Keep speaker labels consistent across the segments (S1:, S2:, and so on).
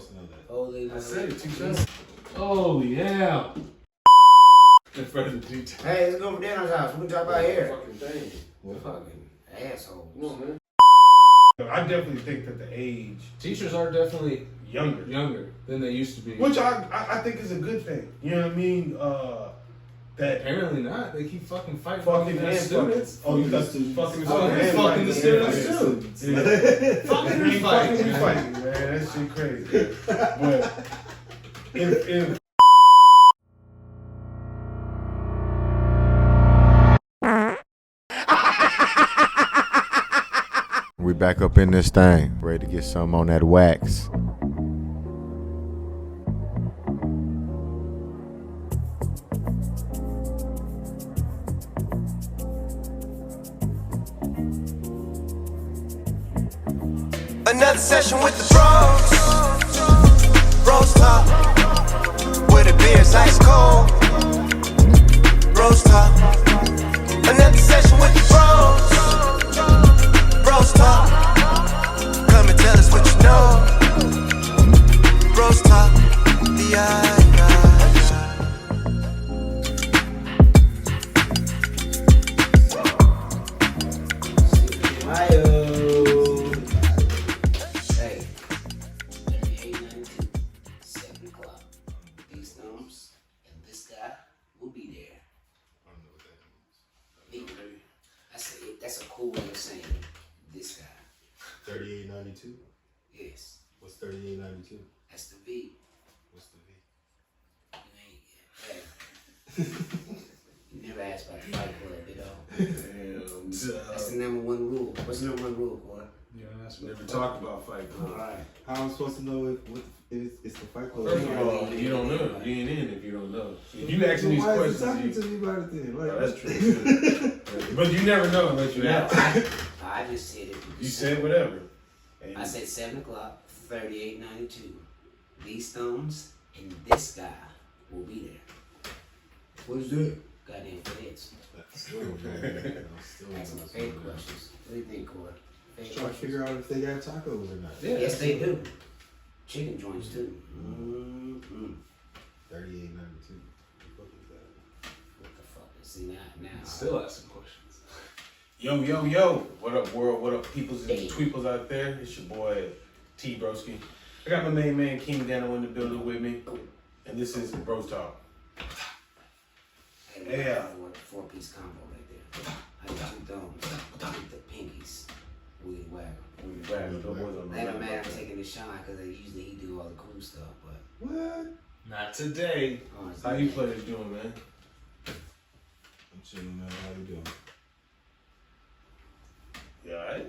S1: supposed to know that.
S2: Holy
S3: I said it, 2 shots. Oh, yeah. In further detail.
S2: Hey, let's go for Daniel's house. We can talk about hair.
S3: Fucking thing.
S2: What fucking asshole.
S3: Come on, man.
S4: I definitely think that the age
S3: Teachers are definitely
S4: younger
S3: than they used to be.
S4: which I think is a good thing. You know what I mean? That
S3: Apparently not. They keep fucking fighting
S4: fucking
S3: their
S4: and
S3: students.
S4: Oh, you got fucking
S3: Fucking
S4: and
S3: the students too. Fucking
S4: Fucking
S3: fighting.
S4: fighting, man. That shit crazy. But if
S5: We back up in this thing, ready to get some on that wax.
S6: Another session with the BrosTalk, where the beer's ice cold. BrosTalk. Another session with the BrosTalk. Come and tell us what you know. BrosTalk.
S2: Hey, 3892, 7 o'clock. These thumbs and this guy will be there.
S1: I don't know what that means.
S2: That's a cool way of saying this guy.
S1: 3892?
S2: Yes,
S1: What's 3892?
S2: that's the V.
S1: What's the V?
S2: You ain't, hey. You never asked about the Fight Club, you know?
S3: Damn.
S2: That's the number one rule. What's the number one rule, boy?
S3: Yeah, that's never talked about Fight Club.
S2: Alright.
S1: How am I supposed to know if it's the Fight Club?
S3: First of all, you don't know. You ain't in if you don't know. If you asking these
S1: Why is he
S3: questions,
S1: talking
S3: you,
S1: to me about it then? Like,
S3: oh, that's true. Too. But you never know unless you ask.
S2: I just said it.
S3: You said whatever.
S2: I said 7 o'clock, 3892. These thumbs and this guy will be there. What is that? Goddamn feds.
S1: Still don't know.
S2: Ask some fake questions. What do you think, Corey? Fake
S1: Trying to
S2: questions.
S1: figure out if they got tacos or not.
S3: Yeah.
S2: Yes, they do. Chicken joints too. Mm-hmm.
S1: 3892. What the fuck is that?
S2: What the fuck? See now.
S3: Still asking questions.
S4: Yo, what up world, what up peoples and tweeples out there? It's your boy T Broski. I got my main man King Dano in the building with me. And this is BrosTalk.
S2: Hey,
S4: Yeah.
S2: Four-piece combo right there. I got 2 thumbs with the pinkies. Weed wagger. Never man, I'm taking a shot because usually he do all the cool stuff, but
S1: What?
S3: Not today.
S4: How you players doing, man?
S1: I'm chilling, man. How you doing?
S4: You alright?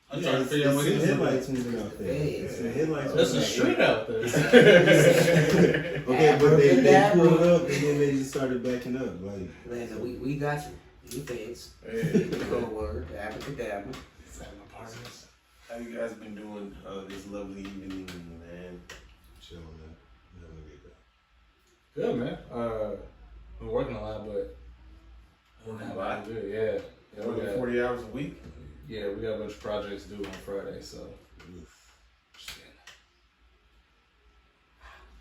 S3: I'm trying to figure out what
S1: it's
S3: he's
S1: the
S3: doing.
S1: headlights moving out there.
S2: Hey,
S1: It's the headlights
S3: That's a
S1: moving out
S3: street out there.
S1: Okay, but they
S2: Africa,
S1: pulled up and then they just started backing up. Like,
S2: Listen, we got you. You feds.
S4: Hey.
S2: The code word. Abracadabra.
S4: How you guys been doing this lovely evening, man?
S1: chilling, man. Never get that.
S3: Good, man. Been working a lot, but
S4: Working a lot?
S3: good. Yeah. Yeah, we
S4: Working
S3: got,
S4: 40 hours a week?
S3: yeah, we got a bunch of projects due on Friday, so.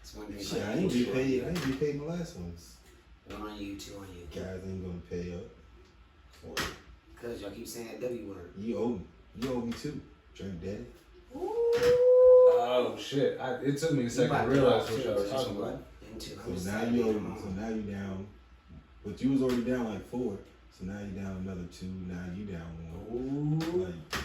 S2: It's one day.
S1: Shit, I ain't be paid. I ain't be paid my last ones.
S2: One on you, 2 on you.
S1: Guys ain't gonna pay up.
S2: Cause y'all keep saying that W word.
S1: You owe me. You owe me too. Drink daddy.
S3: Oh shit! It took me a second to realize what y'all were talking about.
S1: So now you owe me. So now you down. But you was already down like 4. So now you down another 2. Now you down 1. Like,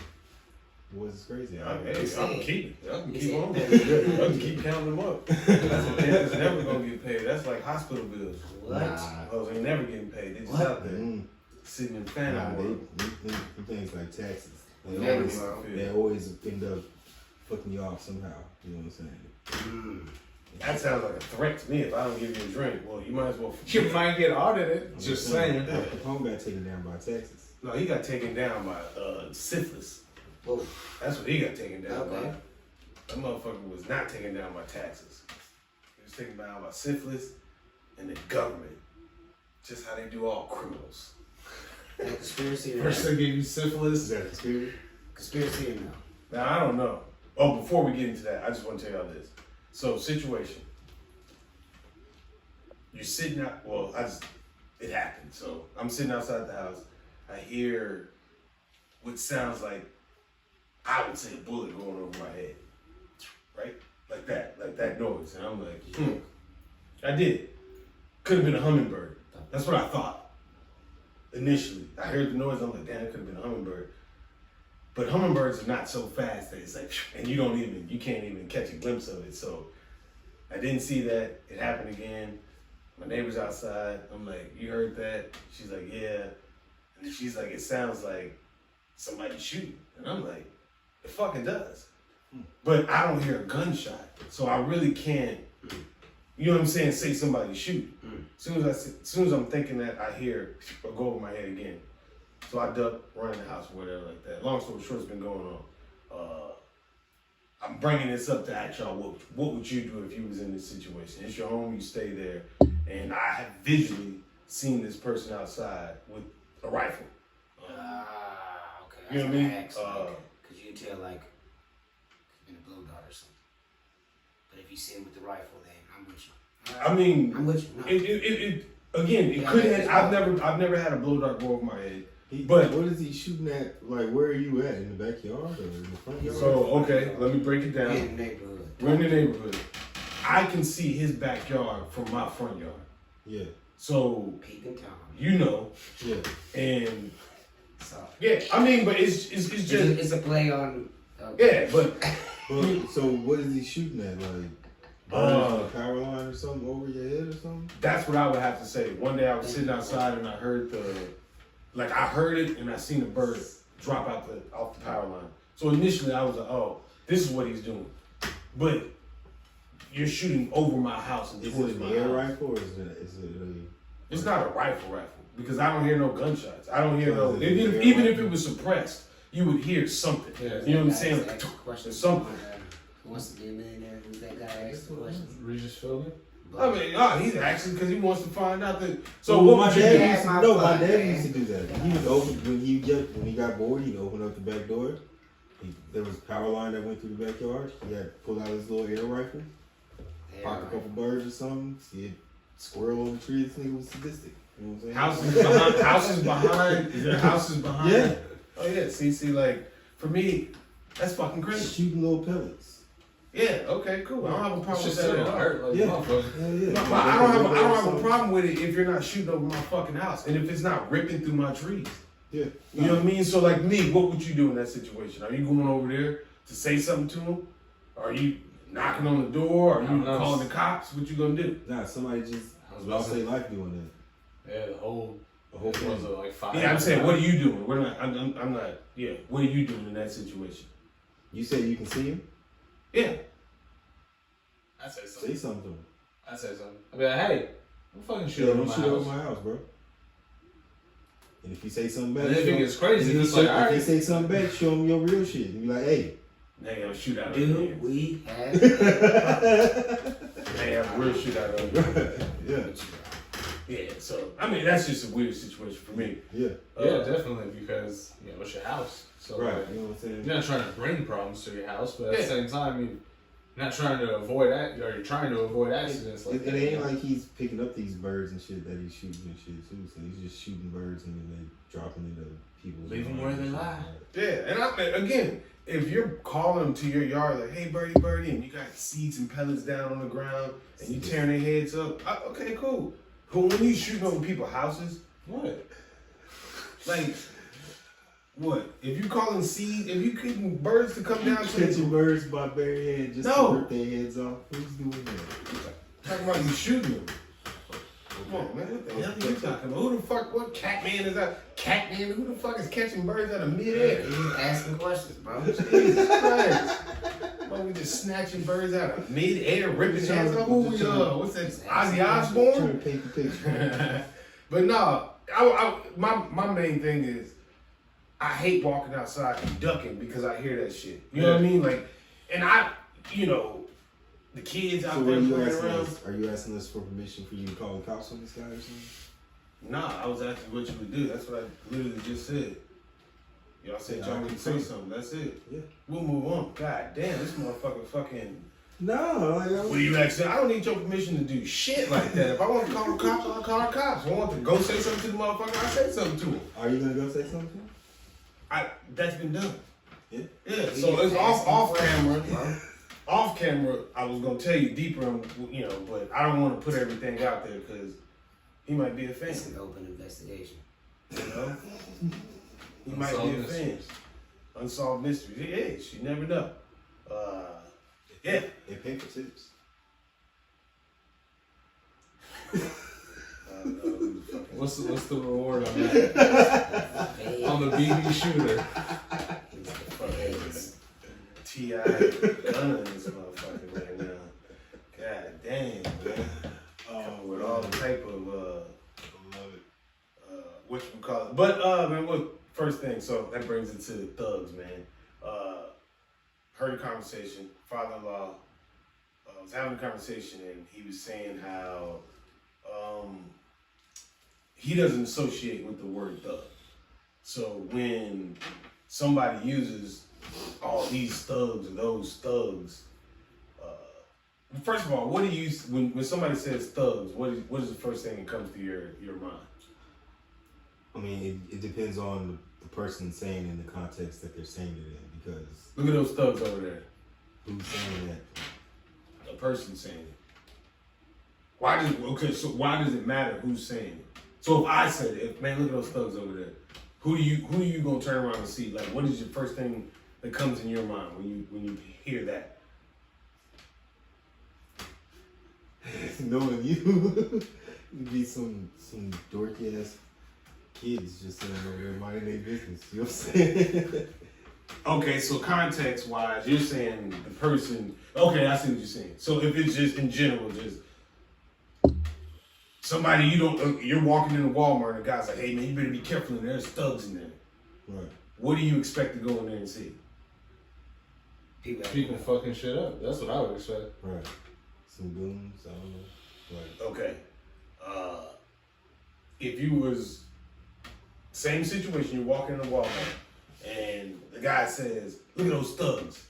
S1: what's crazy?
S4: I can keep it. I can
S2: Is
S4: keep
S2: it?
S4: on. I can keep counting them up. That's what it's never gonna get paid. That's like hospital bills.
S2: What?
S4: Those ain't never getting paid. They just
S2: What?
S4: out there sitting in phantom
S1: Nah,
S4: world.
S1: they things like taxes.
S2: Phantom world.
S1: They always end up fucking you off somehow. You know what I'm saying?
S4: That sounds like a threat to me. If I don't give you a drink, well, you might as well.
S3: You might get audited. Just saying.
S1: Home got taken down by taxes.
S4: No, he got taken down by syphilis.
S2: Whoa.
S4: That's what he got taken down by.
S2: Okay.
S4: That motherfucker was not taken down by taxes. He was taken down by syphilis and the government. Just how they do all criminals.
S2: That conspiracy or
S3: First
S2: no?
S3: they gave you syphilis.
S1: Is that a conspiracy?
S2: Conspiracy or no?
S4: Now, I don't know. Oh, before we get into that, I just want to tell y'all this. So, situation. You're sitting out, it happened. So, I'm sitting outside the house. I hear what sounds like, I would say, a bullet going over my head. Right? Like that noise. And I'm like, I did. Could have been a hummingbird. That's what I thought. Initially. I heard the noise, I'm like, damn, it could have been a hummingbird. But hummingbirds are not so fast that it's like, and you can't even catch a glimpse of it. So I didn't see that. It happened again. My neighbor's outside. I'm like, you heard that? She's like, yeah. And then she's like, it sounds like somebody shooting. And I'm like, it fucking does. But I don't hear a gunshot. So I really can't, you know what I'm saying, say somebody shooting. As soon as I'm thinking that, I hear or go over my head again. So I duck, run in the house or whatever like that. Long story short, it's been going on. I'm bringing this up to ask y'all, what would you do if you was in this situation? It's your home, you stay there, and I have visually seen this person outside with a rifle.
S2: Okay.
S4: You know what I mean?
S2: Because you can tell, like, it's been a blue dot or something. But if you see it with the rifle, then I'm with you.
S4: I mean,
S2: I'm with you. No.
S4: It could have. I've never had a blow dart go over my head.
S1: But what is he shooting at? Like, where are you at? In the backyard or in the front yard?
S4: So, okay, let me break it down.
S2: We're in the neighborhood.
S4: We're in the neighborhood. I can see his backyard from my front yard.
S1: Yeah.
S4: So,
S2: Peeping Tom.
S4: you know.
S1: Yeah.
S4: And,
S2: Sorry.
S4: yeah, I mean, but it's just.
S2: It's a play on.
S4: Yeah, but.
S1: So, what is he shooting at? Like, a power line or something over your head or something?
S4: That's what I would have to say. One day I was sitting outside and I heard I heard it and I seen a bird drop off the power line. So initially I was like, oh, this is what he's doing. But you're shooting over my house and
S1: is
S4: towards
S1: it
S4: my
S1: an air
S4: house.
S1: rifle or is it a...
S4: It's not a rifle because I don't hear no gunshots. I don't hear no.
S1: Is it an air
S4: Even if
S1: rifle?
S4: it was suppressed, you would hear something.
S3: Yeah.
S4: You know what I'm saying?
S2: Ask the question.
S4: Something.
S2: Who wants to be a millionaire? Who's that guy asked the question?
S3: Regis Philbin?
S4: I mean, he's asking because he wants to find out that. So
S1: Well,
S4: what
S1: my
S4: would you
S1: dad
S4: do?
S1: used to,
S2: My
S1: no, my
S2: fuck,
S1: dad
S2: man.
S1: used to do that. He would open when he got bored. He'd open up the back door. There was a power line that went through the backyard. He had to pull out his little air rifle, pop a couple birds or something. See a squirrel on the tree. This nigga was sadistic. You know what I'm saying?
S4: Houses behind. Is there houses behind?
S1: Yeah.
S4: Oh yeah. See, like for me, that's fucking crazy.
S1: Shooting little pellets.
S4: Yeah. Okay. Cool. I don't have a problem with
S3: It's just
S4: that at
S3: gonna
S4: all.
S3: hurt like
S1: Yeah.
S3: motherfucker.
S1: Yeah.
S4: No, but I don't have a problem with it if you're not shooting over my fucking house and if it's not ripping through my trees.
S1: Yeah.
S4: You know what I mean? So like me, what would you do in that situation? Are you going over there to say something to him? Are you knocking on the door? Are you calling the cops? What you gonna do?
S1: Nah, somebody just
S3: I was about
S1: lost
S3: to
S1: their life doing that.
S3: Yeah, the whole
S1: thing.
S3: was like 5.
S4: Yeah, I'm saying, what are you doing? We're not. I'm not. Yeah, what are you doing in that situation?
S1: You say you can see him?
S4: Yeah.
S3: I say
S1: Say
S3: something.
S1: something to him.
S3: I say something. I be like, hey, don't fucking shoot
S1: Yeah,
S3: over
S1: don't
S3: my
S1: shoot
S3: house.
S1: over my house, bro. And if you say something back,
S3: And if it gets crazy,
S1: if
S3: it's
S1: you
S3: like, all
S1: if you
S3: right.
S1: say something back, show him your real shit. And be like, hey.
S4: They have a shootout over
S2: Do
S4: here.
S2: we have?
S4: They have a real shootout over here.
S1: Yeah.
S4: Yeah, so, I mean, that's just a weird situation for me.
S1: Yeah.
S3: Yeah, definitely, because, it's your house. So,
S1: Right.
S3: like,
S1: You know what I'm saying?
S3: you're not trying to bring problems to your house, but at the
S4: Yeah.
S3: same time, you're not trying to avoid that, or you're trying to avoid accidents like
S1: It
S3: that.
S1: ain't like he's picking up these birds and shit that he's shooting and shit too. So he's just shooting birds and then they dropping into people's
S3: Leave 'em
S1: yards
S3: where they
S1: and shit
S3: lie.
S1: like that.
S4: Yeah, and again, if you're calling them to your yard like, hey, birdie, and you got seeds and pellets down on the ground and you tearing their heads up, okay, cool. But when you shooting over people's houses,
S3: What?
S4: like, what? If you calling seeds, if you getting birds to come down to
S1: Catching birds by bare hand just
S4: No.
S1: to rip their heads off. Who's doing that?
S4: talking about you shooting them. Come on, man, what the hell are you talking about? Who the fuck, what Catman is that? Catman, who the fuck is catching birds out of midair?
S2: He's asking questions, bro.
S4: Jesus Christ. Why we just snatching birds out of midair, ripping heads off? Who we, what's that, Ozzy
S1: Trying
S4: Osbourne?
S1: to paint the picture.
S4: But no, my main thing is, I hate walking outside and ducking because I hear that shit. You know what I mean? Like, and the kids out
S1: So
S4: there
S1: are you
S4: playing
S1: asking
S4: around.
S1: us? Are you asking us for permission for you to call the cops on this guy or something?
S4: Nah, I was asking what you would do. That's what I literally just said. Y'all said
S1: Yeah,
S4: y'all
S1: I
S4: can
S1: can
S4: say
S1: say.
S4: something. That's it.
S1: Yeah.
S4: We'll move on. God damn, this motherfucker fucking.
S1: No, like,
S4: What do you actually? I don't need your permission to do shit like that. If I want to call the cops, I'll call the cops. If I want to go say something to the motherfucker, I say something to him.
S1: are you gonna go say something?
S4: That's been done.
S1: Yeah.
S4: Yeah. So it's off camera. Off camera, I was gonna tell you deeper, but I don't want to put everything out there because he might be a fan.
S2: It's an open investigation.
S4: You know, he might be a fan. Unsolved mysteries. It is. You never know. Yeah.
S1: They pay for tips.
S3: What's the reward on that? On the BB shooter.
S4: T.I. gunning this motherfucker right now. God damn, man. Coming with all the type of whatchamacallit. But man, what first thing, so that brings it to thugs, man. Heard a conversation, father-in-law was having a conversation and he was saying how he doesn't associate with the word thug. So when somebody uses all these thugs or those thugs, first of all, what do you when somebody says thugs? What is the first thing that comes to your mind?
S1: I mean, it depends on the person saying in the context that they're saying it in. Because
S4: Look at those thugs over there.
S1: who's saying that?
S4: A person saying it. So why does it matter who's saying it? So if I said it, man, look at those thugs over there. Who are you gonna turn around and see? Like, what is your first thing that comes in your mind when you hear that?
S1: Knowing you, you'd be some dorky ass kids just sitting over there minding their business. You know what I'm saying?
S4: Okay, so context wise, you're saying the person. Okay, I see what you're saying. So if it's just in general, just somebody you're walking into Walmart and the guy's like, "Hey man, you better be careful in there. There's thugs in there."
S1: Right.
S4: What do you expect to go in there and see?
S3: People fucking shit up. That's what I would expect.
S1: Right. Some goons, I don't know. Right.
S4: Okay. If you was same situation, you're walking into Walmart and the guy says, "Look at those thugs,"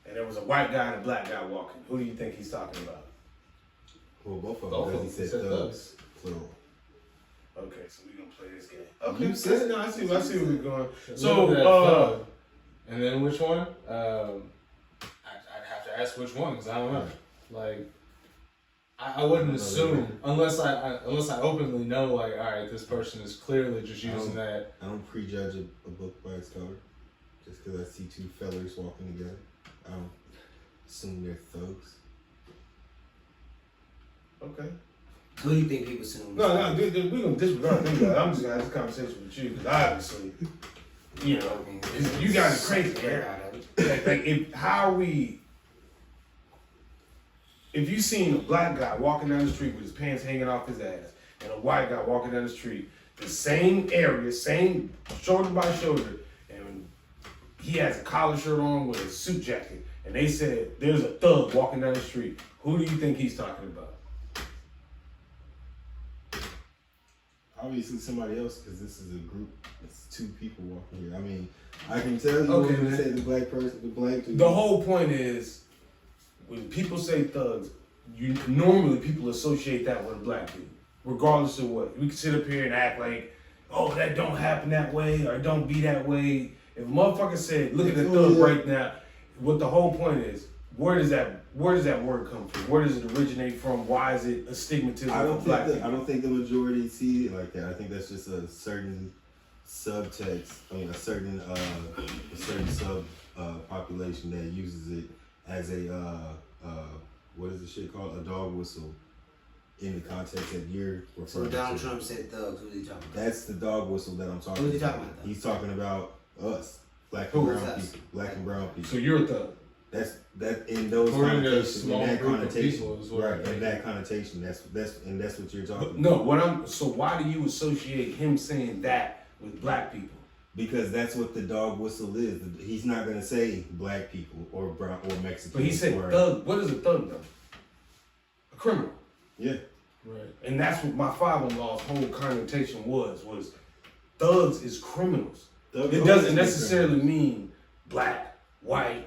S4: and there was a white guy and a black guy walking. Who do you think he's talking about?
S1: Well, both of them,
S3: Both of
S1: because he
S3: them
S1: said
S3: said
S1: thugs. Plural.
S4: Okay, so we're gonna play this game. Okay,
S1: You said
S4: no, I see where we're going.
S3: So,
S4: So,
S3: and then which one? I'd have to ask which one because I don't know. Like, I wouldn't assume unless I openly know, like, all right, this person is clearly just using that.
S1: I don't prejudge a book by its cover. Just because I see two fellers walking together, I don't assume they're thugs.
S4: okay.
S2: Who do you think people assume?
S4: No, we're gonna disregard them guys. I'm just gonna have this conversation with you because obviously, you guys are crazy, man. If you seen a black guy walking down the street with his pants hanging off his ass and a white guy walking down the street, the same area, same shoulder by shoulder, and he has a collar shirt on with a suit jacket, and they said there's a thug walking down the street, who do you think he's talking about?
S1: Obviously somebody else, because this is a group. It's two people walking here. I mean, I can tell you
S4: Okay,
S1: when you
S4: man.
S1: say the black person, the black dude.
S4: The whole point is, when people say thugs, normally people associate that with a black dude, regardless of what. We can sit up here and act like, oh, that don't happen that way, or don't be that way. If a motherfucker said, look at the thug right now, what the whole point is, where does that word come from? Where does it originate from? Why is it a stigmatism for black people?
S1: I don't think the majority see it like that. I think that's just a certain subtext. I mean, a certain sub population that uses it as a what is the shit called? A dog whistle in the context that you're referring
S2: So
S1: to.
S2: Donald Trump said thugs. Who are you talking about?
S1: That's the dog whistle that I'm talking
S2: Who are you
S1: about.
S2: talking about, though?
S1: He's talking about us, black
S2: Who
S1: and
S2: is
S1: brown
S2: us?
S1: people, black and brown people.
S4: So you're a thug.
S1: That in those
S3: According to a
S1: connotations,
S3: small
S1: in that
S3: group of
S1: connotation,
S3: people is what
S1: right?
S3: I
S1: In
S3: think.
S1: that connotation, that's what you're talking
S4: But
S1: about.
S4: no, so why do you associate him saying that with black people?
S1: Because that's what the dog whistle is. He's not gonna say black people or brown or Mexican.
S4: But he said
S1: or,
S4: thug. What is a thug though? A criminal.
S1: Yeah.
S3: Right.
S4: And that's what my father-in-law's whole connotation was thugs is criminals. It doesn't necessarily mean black, white,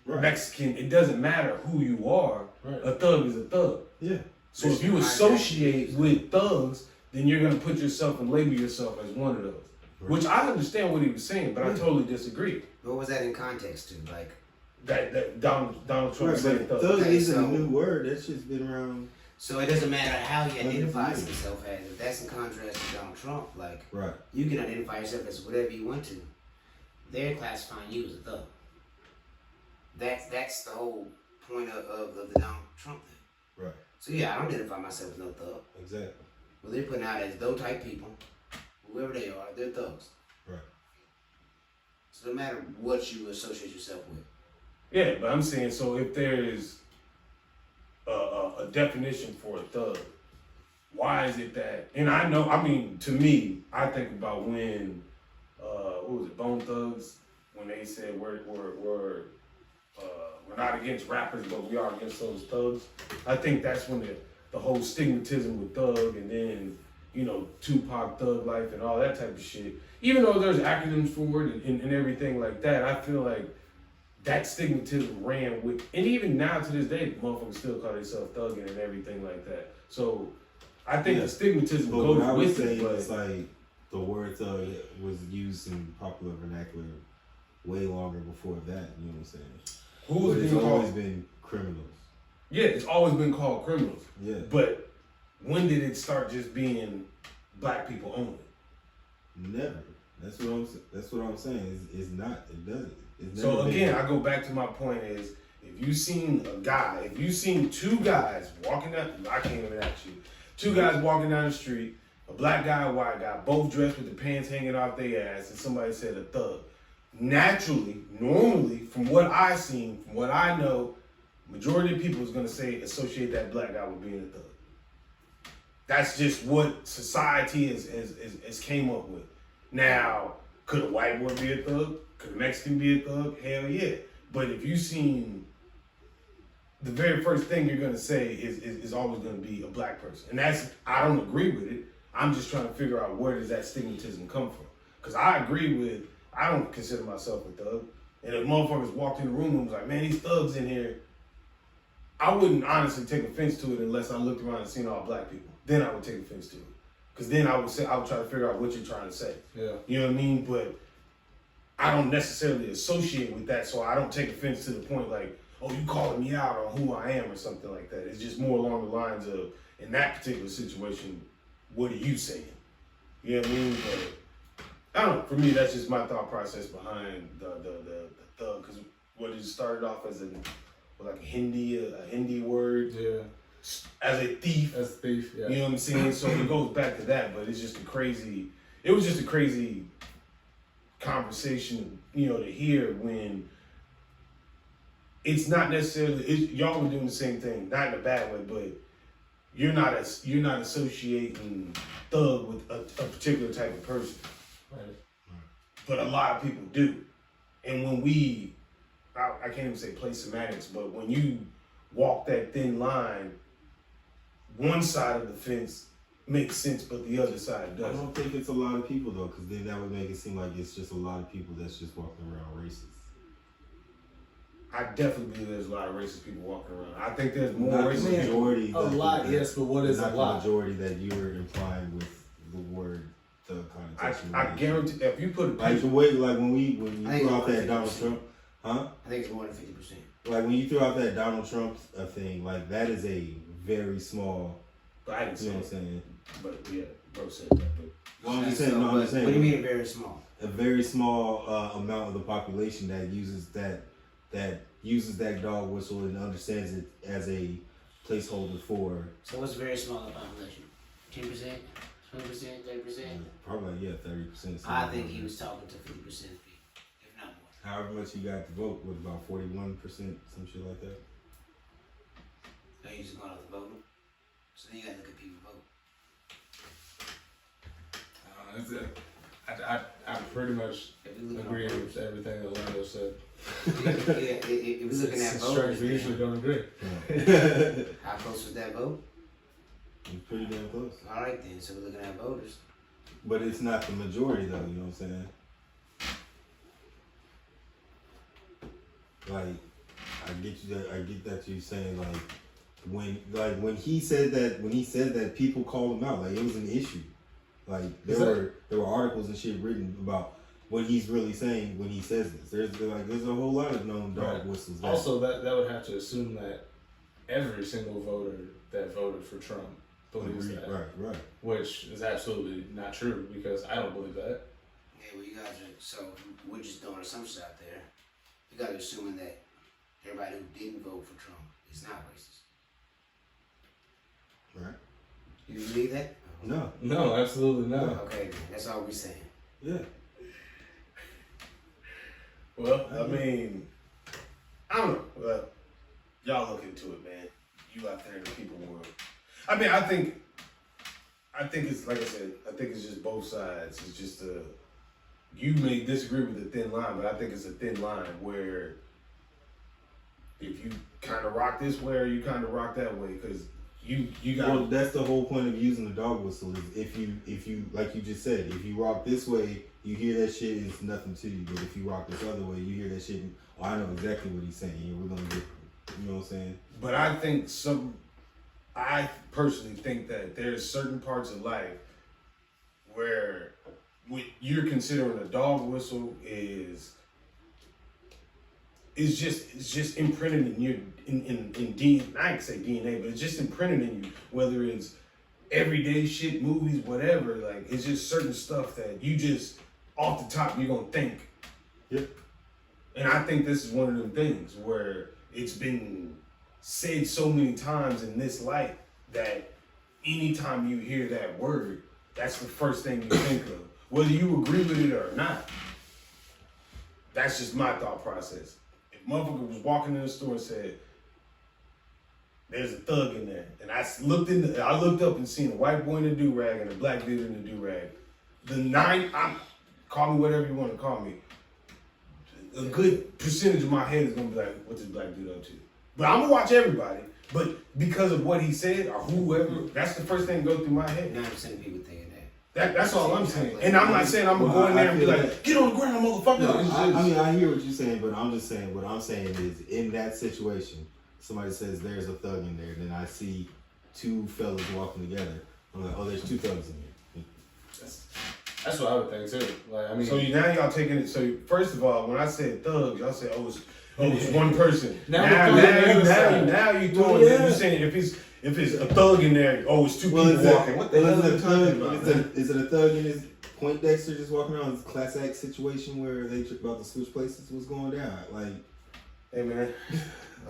S4: Mexican. It doesn't matter who you are.
S3: Right.
S4: A thug is a thug.
S1: Yeah.
S4: So if you associate with thugs, then you're gonna put yourself and label yourself as one of those.
S1: Right.
S4: Which I understand what he was saying, but I totally disagree.
S2: What was that in context to? Like
S4: That Donald Trump
S1: Right,
S4: said
S1: but
S4: thug.
S1: thug isn't
S2: so-
S1: a new word. That shit's been around.
S2: so it doesn't matter how he
S1: Hundreds of
S2: identifies
S1: years.
S2: himself as. If that's in contrast to Donald Trump, like
S1: Right.
S2: you can identify yourself as whatever you want to. They're classifying you as a thug. That's the whole point of the Donald Trump thing.
S1: Right.
S2: So yeah, I don't identify myself as no thug.
S1: Exactly.
S2: Well, they're putting out as those type people, whoever they are, they're thugs.
S1: Right.
S2: So no matter what you associate yourself with.
S4: Yeah, but I'm saying, so if there is a definition for a thug, why is it that? And I know, I mean, to me, I think about when what was it, Bone Thugs, when they said we're not against rappers, but we are against those thugs. I think that's when the whole stigmatism with thug, and then you know Tupac, Thug Life, and all that type of shit. Even though there's acronyms for it and everything like that, I feel like that stigmatism ran with, and even now to this day, motherfuckers still call themselves thugging and everything like that. So I think the stigmatism
S1: But what I
S4: goes
S1: would
S4: with
S1: say
S4: it. But
S1: is like the word thug was used in popular vernacular way longer before that. You know what I'm saying?
S4: who's
S1: But it's
S4: being
S1: always
S4: called?
S1: been criminals.
S4: Yeah, it's always been called criminals.
S1: Yeah.
S4: But when did it start just being black people only?
S1: Never. That's what I'm saying. It's not. It doesn't. It's
S4: So
S1: never been.
S4: again, I go back to my point is, if you seen two guys walking down, I can't even ask you, two guys walking down the street, a black guy, a white guy, both dressed with the pants hanging off their ass, and somebody said a thug. Naturally, normally, from what I seen, from what I know, majority of people is gonna say associate that black guy with being a thug. That's just what society has came up with. Now, could a white boy be a thug? Could a Mexican be a thug? Hell yeah. But if you seen, the very first thing you're gonna say is always gonna be a black person. And I don't agree with it. I'm just trying to figure out where does that stigmatism come from. Cause I agree with, I don't consider myself a thug. And if motherfuckers walked in the room and was like, man, these thugs in here, I wouldn't honestly take offense to it unless I looked around and seen all black people. Then I would take offense to it. Cause then I would try to figure out what you're trying to say.
S3: Yeah.
S4: You know what I mean? But I don't necessarily associate with that, so I don't take offense to the point like, oh, you calling me out on who I am or something like that. It's just more along the lines of, in that particular situation, what are you saying? You know what I mean? But I don't know. For me, that's just my thought process behind the thug. Because what it started off as like a Hindi word,
S3: Yeah.
S4: as a thief.
S3: As a thief, yeah.
S4: You know what I'm saying? So it goes back to that, but it was just a crazy conversation, you know, to hear when it's not necessarily, y'all were doing the same thing, not in a bad way, but you're not associating thug with a particular type of person.
S3: Right.
S4: But a lot of people do. And when I can't even say play semantics, but when you walk that thin line, one side of the fence makes sense, but the other side
S1: I
S4: doesn't.
S1: don't think it's a lot of people though, because then that would make it seem like it's just a lot of people that's just walking around racist.
S4: I definitely believe there's a lot of racist people walking around. I think there's more
S1: Not the
S4: racist people.
S1: majority.
S3: A lot, yes, but what is a
S1: not
S3: lot?
S1: the majority that you're implying with the word thug connotation.
S4: I guarantee if you put a
S1: Like the way, like when you
S2: I think
S1: threw out
S2: it's
S1: that Donald
S2: 50%.
S1: Trump, huh?
S2: I think it's more than 50%.
S1: Like when you threw out that Donald Trump thing, like that is a very small.
S4: But I didn't
S1: You
S4: say
S1: know what I'm
S4: it.
S1: saying?
S4: But yeah, bro said that. But
S1: Well, I'm just saying. No, I'm just saying.
S2: What do you mean very small?
S1: A very small amount of the population that uses that dog whistle and understands it as a placeholder for
S2: So what's very small in the population? 10%? 20%? 30%?
S1: probably 30%.
S2: I think he was talking to 50% of people, if not more.
S1: However much you got to vote, what about 41%, some shit like that?
S2: Are you just going off the vote? So then you gotta look at people vote.
S3: I pretty much
S2: If we look
S3: agree
S2: at
S3: with everything that Lando said.
S2: if we're looking at
S3: It's
S2: voters,
S3: strange, we usually
S2: then
S3: don't agree.
S2: how close was that vote?
S1: It's pretty damn close.
S2: All right then, so we're looking at voters.
S1: But it's not the majority though, you know what I'm saying? like, I get that you're saying like when he said that people called him out, like it was an issue. Like there were articles and shit written about what he's really saying when he says this. There's a whole lot of known dog whistles.
S3: Also, that would have to assume that every single voter that voted for Trump believes that.
S1: Right.
S3: Which is absolutely not true because I don't believe that.
S2: Yeah, well, you guys are, so we're just throwing assumptions out there. You guys are assuming that everybody who didn't vote for Trump is not racist.
S1: Right.
S2: You believe that?
S3: No, absolutely not.
S2: Okay, that's all we're saying.
S1: Yeah.
S4: Well, I mean, I don't know. Well, y'all look into it, man. You out there in the people world. I mean, I think it's like I said. I think it's just both sides. It's just you may disagree with the thin line, but I think it's a thin line where if you kind of rock this way or you kind of rock that way, because you got.
S1: Well, that's the whole point of using the dog whistle. Is if you like you just said, if you rock this way, you hear that shit, it's nothing to you. But if you rock this other way, you hear that shit. And, I know exactly what he's saying. And we're gonna get, you know what I'm saying?
S4: But I personally think that there's certain parts of life where what you're considering a dog whistle is just imprinted in your in DNA. I ain't say DNA, but it's just imprinted in you. Whether it's everyday shit, movies, whatever. Like it's just certain stuff that you just off the top you're gonna think.
S1: Yep.
S4: And I think this is one of them things where it's been said so many times in this light that anytime you hear that word, that's the first thing you think of. Whether you agree with it or not. That's just my thought process. If motherfucker was walking in the store and said, there's a thug in there, and I looked up and seen a white boy in a do-rag and a black dude in a do-rag, call me whatever you want to call me, a good percentage of my head is gonna be like, what's this black dude up to? But I'm gonna watch everybody. But because of what he said or whoever, that's the first thing that goes through my head.
S2: 9% of people thinking that.
S4: That's all I'm saying. And I'm not saying I'm gonna go in there and be like, get on the ground, motherfucker.
S1: No, I mean, I hear what you're saying, but I'm just saying, what I'm saying is, in that situation, somebody says there's a thug in there, then I see two fellas walking together. I'm like, oh, there's two thugs in here.
S3: That's what I would think too. Like, I mean,
S4: so now y'all taking it. So first of all, when I said thugs, y'all said, it's one person. Now you throwing it. You saying if it's a thug in there, it's two people walking. What the hell are you talking about?
S1: Is it a thug in his Poindexter just walking around? This class act situation where they about to switch places? What's going down? Like,
S4: hey man,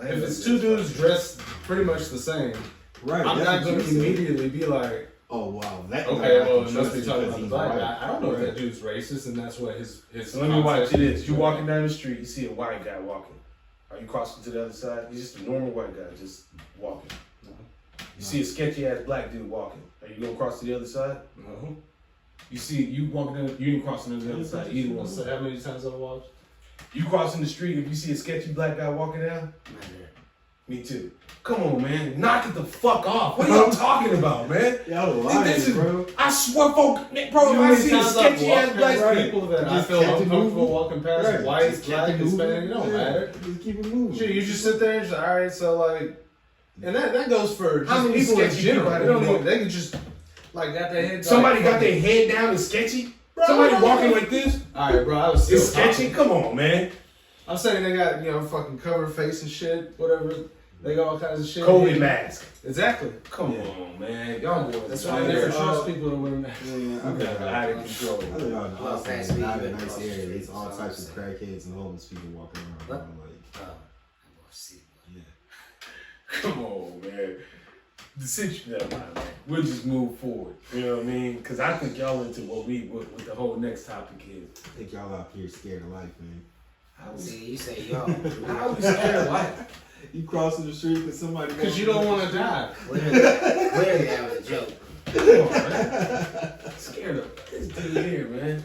S3: if it's two dudes dressed pretty much the same,
S1: right?
S3: I'm not going to immediately be like,
S1: oh wow, that
S3: okay, well, it must be talking about the black guy. I don't know if that dude's racist, and that's what his.
S4: So let me watch it is. You walking down the street, you see a white guy walking. Are you crossing to the other side? He's just a normal white guy, just walking. No. You see a sketchy ass black dude walking. Are you gonna cross to the other side?
S3: No.
S4: You see you walking down, you ain't crossing to the other side either one.
S3: So how many times I've watched?
S4: You crossing the street if you see a sketchy black guy walking down? Me too. Come on, man. Knock it the fuck off. What are y'all talking about, man?
S1: Y'all lying, bro.
S4: I swear, bro, if I see a sketchy ass black
S3: people that I feel uncomfortable walking past, white, black, Hispanic, it don't matter.
S1: Just keep it moving.
S3: Shit, you just sit there and just, all right, so like, and that goes for
S4: how
S3: just
S4: many
S3: people in
S4: sketchy
S3: general.
S4: people
S3: They don't even, they can just, like, got their head.
S4: Somebody got their head down and sketchy? Bro, somebody walking like this?
S3: All right, bro, I was still
S4: it's sketchy? Come on, man.
S3: I'm saying they got, fucking cover face and shit, whatever. They got all kinds of shit.
S4: COVID mask.
S3: Exactly.
S4: Come on, man. Y'all boys.
S3: That's why I never trust people to wear masks.
S1: I'm
S4: out of control.
S1: I live out in Austin, not a nice area. There's all types of crackheads and homeless people walking around. Bro. Like,
S4: yeah. Come on, man. The situation, never mind, man. We'll just move forward. You know what I mean? Because I think y'all into what the whole next topic is.
S1: I think y'all out here scared of life, man.
S2: See, you say y'all.
S4: How are we scared of life?
S1: You crossing the street with somebody
S3: because you don't want to die.
S2: Clearly that was a joke.
S4: Come on, man. Scared of this dude here, man.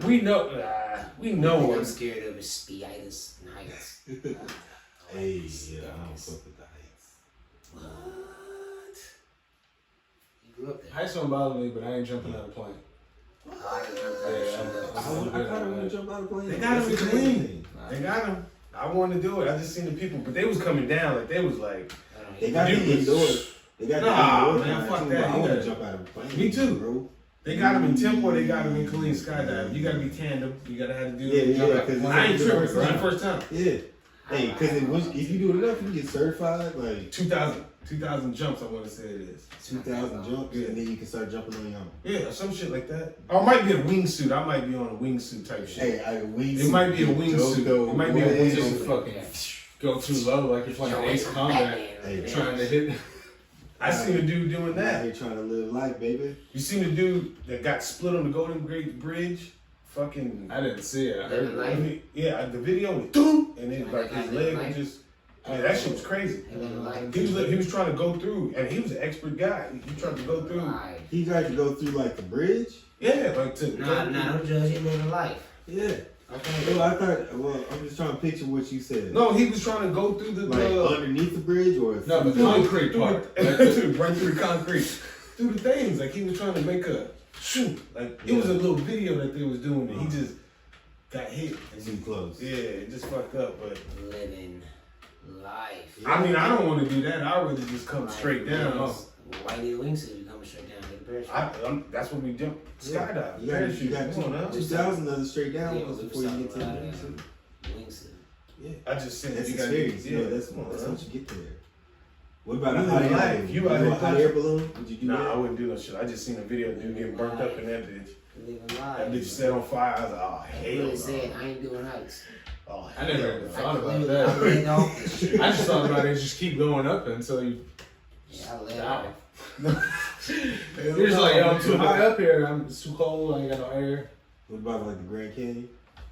S4: We know.
S2: I'm scared of his spiitis and heights.
S1: Hey, yeah, I don't fuck with the heights.
S2: What? You grew up there.
S3: Heights don't bother me, but I ain't jumping out of a plane.
S1: I kind of want to jump out of a plane.
S4: They got him in clean. They got him. I wanted to do it. I just seen the people, but they was coming down. Like they was like,
S1: They got the indoors. They got
S4: Nah,
S1: the indoor
S4: man,
S1: kind
S4: fuck
S1: too,
S4: that.
S1: but I
S4: You
S1: want to
S4: gotta-
S1: jump out of a plane.
S4: Me too.
S1: bro.
S4: they got them in tempo. They got them in Colleen Skydive. You gotta be tandem. You gotta have to do.
S1: Yeah, 'cause
S4: I ain't
S1: it's
S4: tripping.
S1: the
S4: This is the first time.
S1: Yeah. Hey, because if you do it enough, you get certified. Like
S4: 2,000 jumps. I want to say it is.
S1: 2,000 jumps,
S4: Yeah.
S1: and then you can start jumping on your own.
S4: Yeah, some shit like that. Or it might be a wingsuit. I might be on a wingsuit type shit.
S1: Hey, I wings.
S4: It might be a wingsuit. It might be a
S3: You
S4: wingsuit.
S3: just fucking go too low like you're playing Ace Combat,
S1: Hey,
S3: trying to hit.
S4: I seen a dude doing
S1: Out
S4: that.
S1: here trying to live life, baby.
S4: You seen the dude that got split on the Golden Gate Bridge? Fucking.
S3: I didn't see it. I heard it.
S2: Life.
S4: Yeah, the video went doom, and then like
S2: Like
S4: his
S2: that
S4: leg
S2: life?
S4: was just. Yeah, that shit was crazy. He was trying to go through, and he was an expert guy. He tried to go through.
S2: Right.
S1: He tried to go through like the bridge.
S4: Yeah, like to.
S2: Nah, don't judge it, live a life.
S1: Yeah.
S2: Okay.
S1: Well, I thought. Well, I'm just trying to picture what you said.
S4: No, he was trying to go through the.
S1: Like underneath the bridge or
S3: No, the
S1: through
S3: concrete
S4: through
S3: part.
S4: right through the concrete, through the things. Like he was trying to make a shoot. Like it was a little video that they was doing, and he just got hit.
S1: too close.
S4: Yeah, it just fucked up. But
S2: Living life.
S4: I mean, I don't want to do that. I'd rather just come straight down.
S2: Why need a wingsuit? You coming straight down to the parachute.
S4: That's when we jump skydive.
S1: You got
S4: Come on now.
S1: 2,000 of the straight down
S2: Yeah,
S1: before you get to the
S2: something
S1: wingsuit.
S2: Wingsuit.
S1: Yeah.
S4: I just said
S1: That's
S4: you got
S1: experience.
S4: yeah.
S1: Yeah, that's
S4: come on,
S1: that's
S4: man.
S1: once you get there. What about
S4: You
S1: a hot
S4: live
S1: air
S4: life.
S1: balloon?
S4: You
S1: You
S4: out
S1: do
S4: here
S1: a hot air balloon? Would you do
S4: Nah, I
S1: that?
S4: wouldn't do no shit. I just seen a video of a dude getting burnt up in that bitch.
S2: Living
S4: That
S2: life.
S4: bitch set on fire. I was like, oh
S2: I
S4: hell
S2: really
S4: no.
S2: said I ain't doing heights.
S4: Oh,
S3: I never
S4: hell
S3: even
S4: no.
S3: thought about
S2: I
S3: that.
S2: laid off this shit.
S3: I just thought about it. Just keep going up until you
S2: Yeah, I laid
S3: die.
S2: off.
S3: You're just like, yo, I'm too high up here. It's too cold. I ain't got no air.
S1: What about like the Grand Canyon?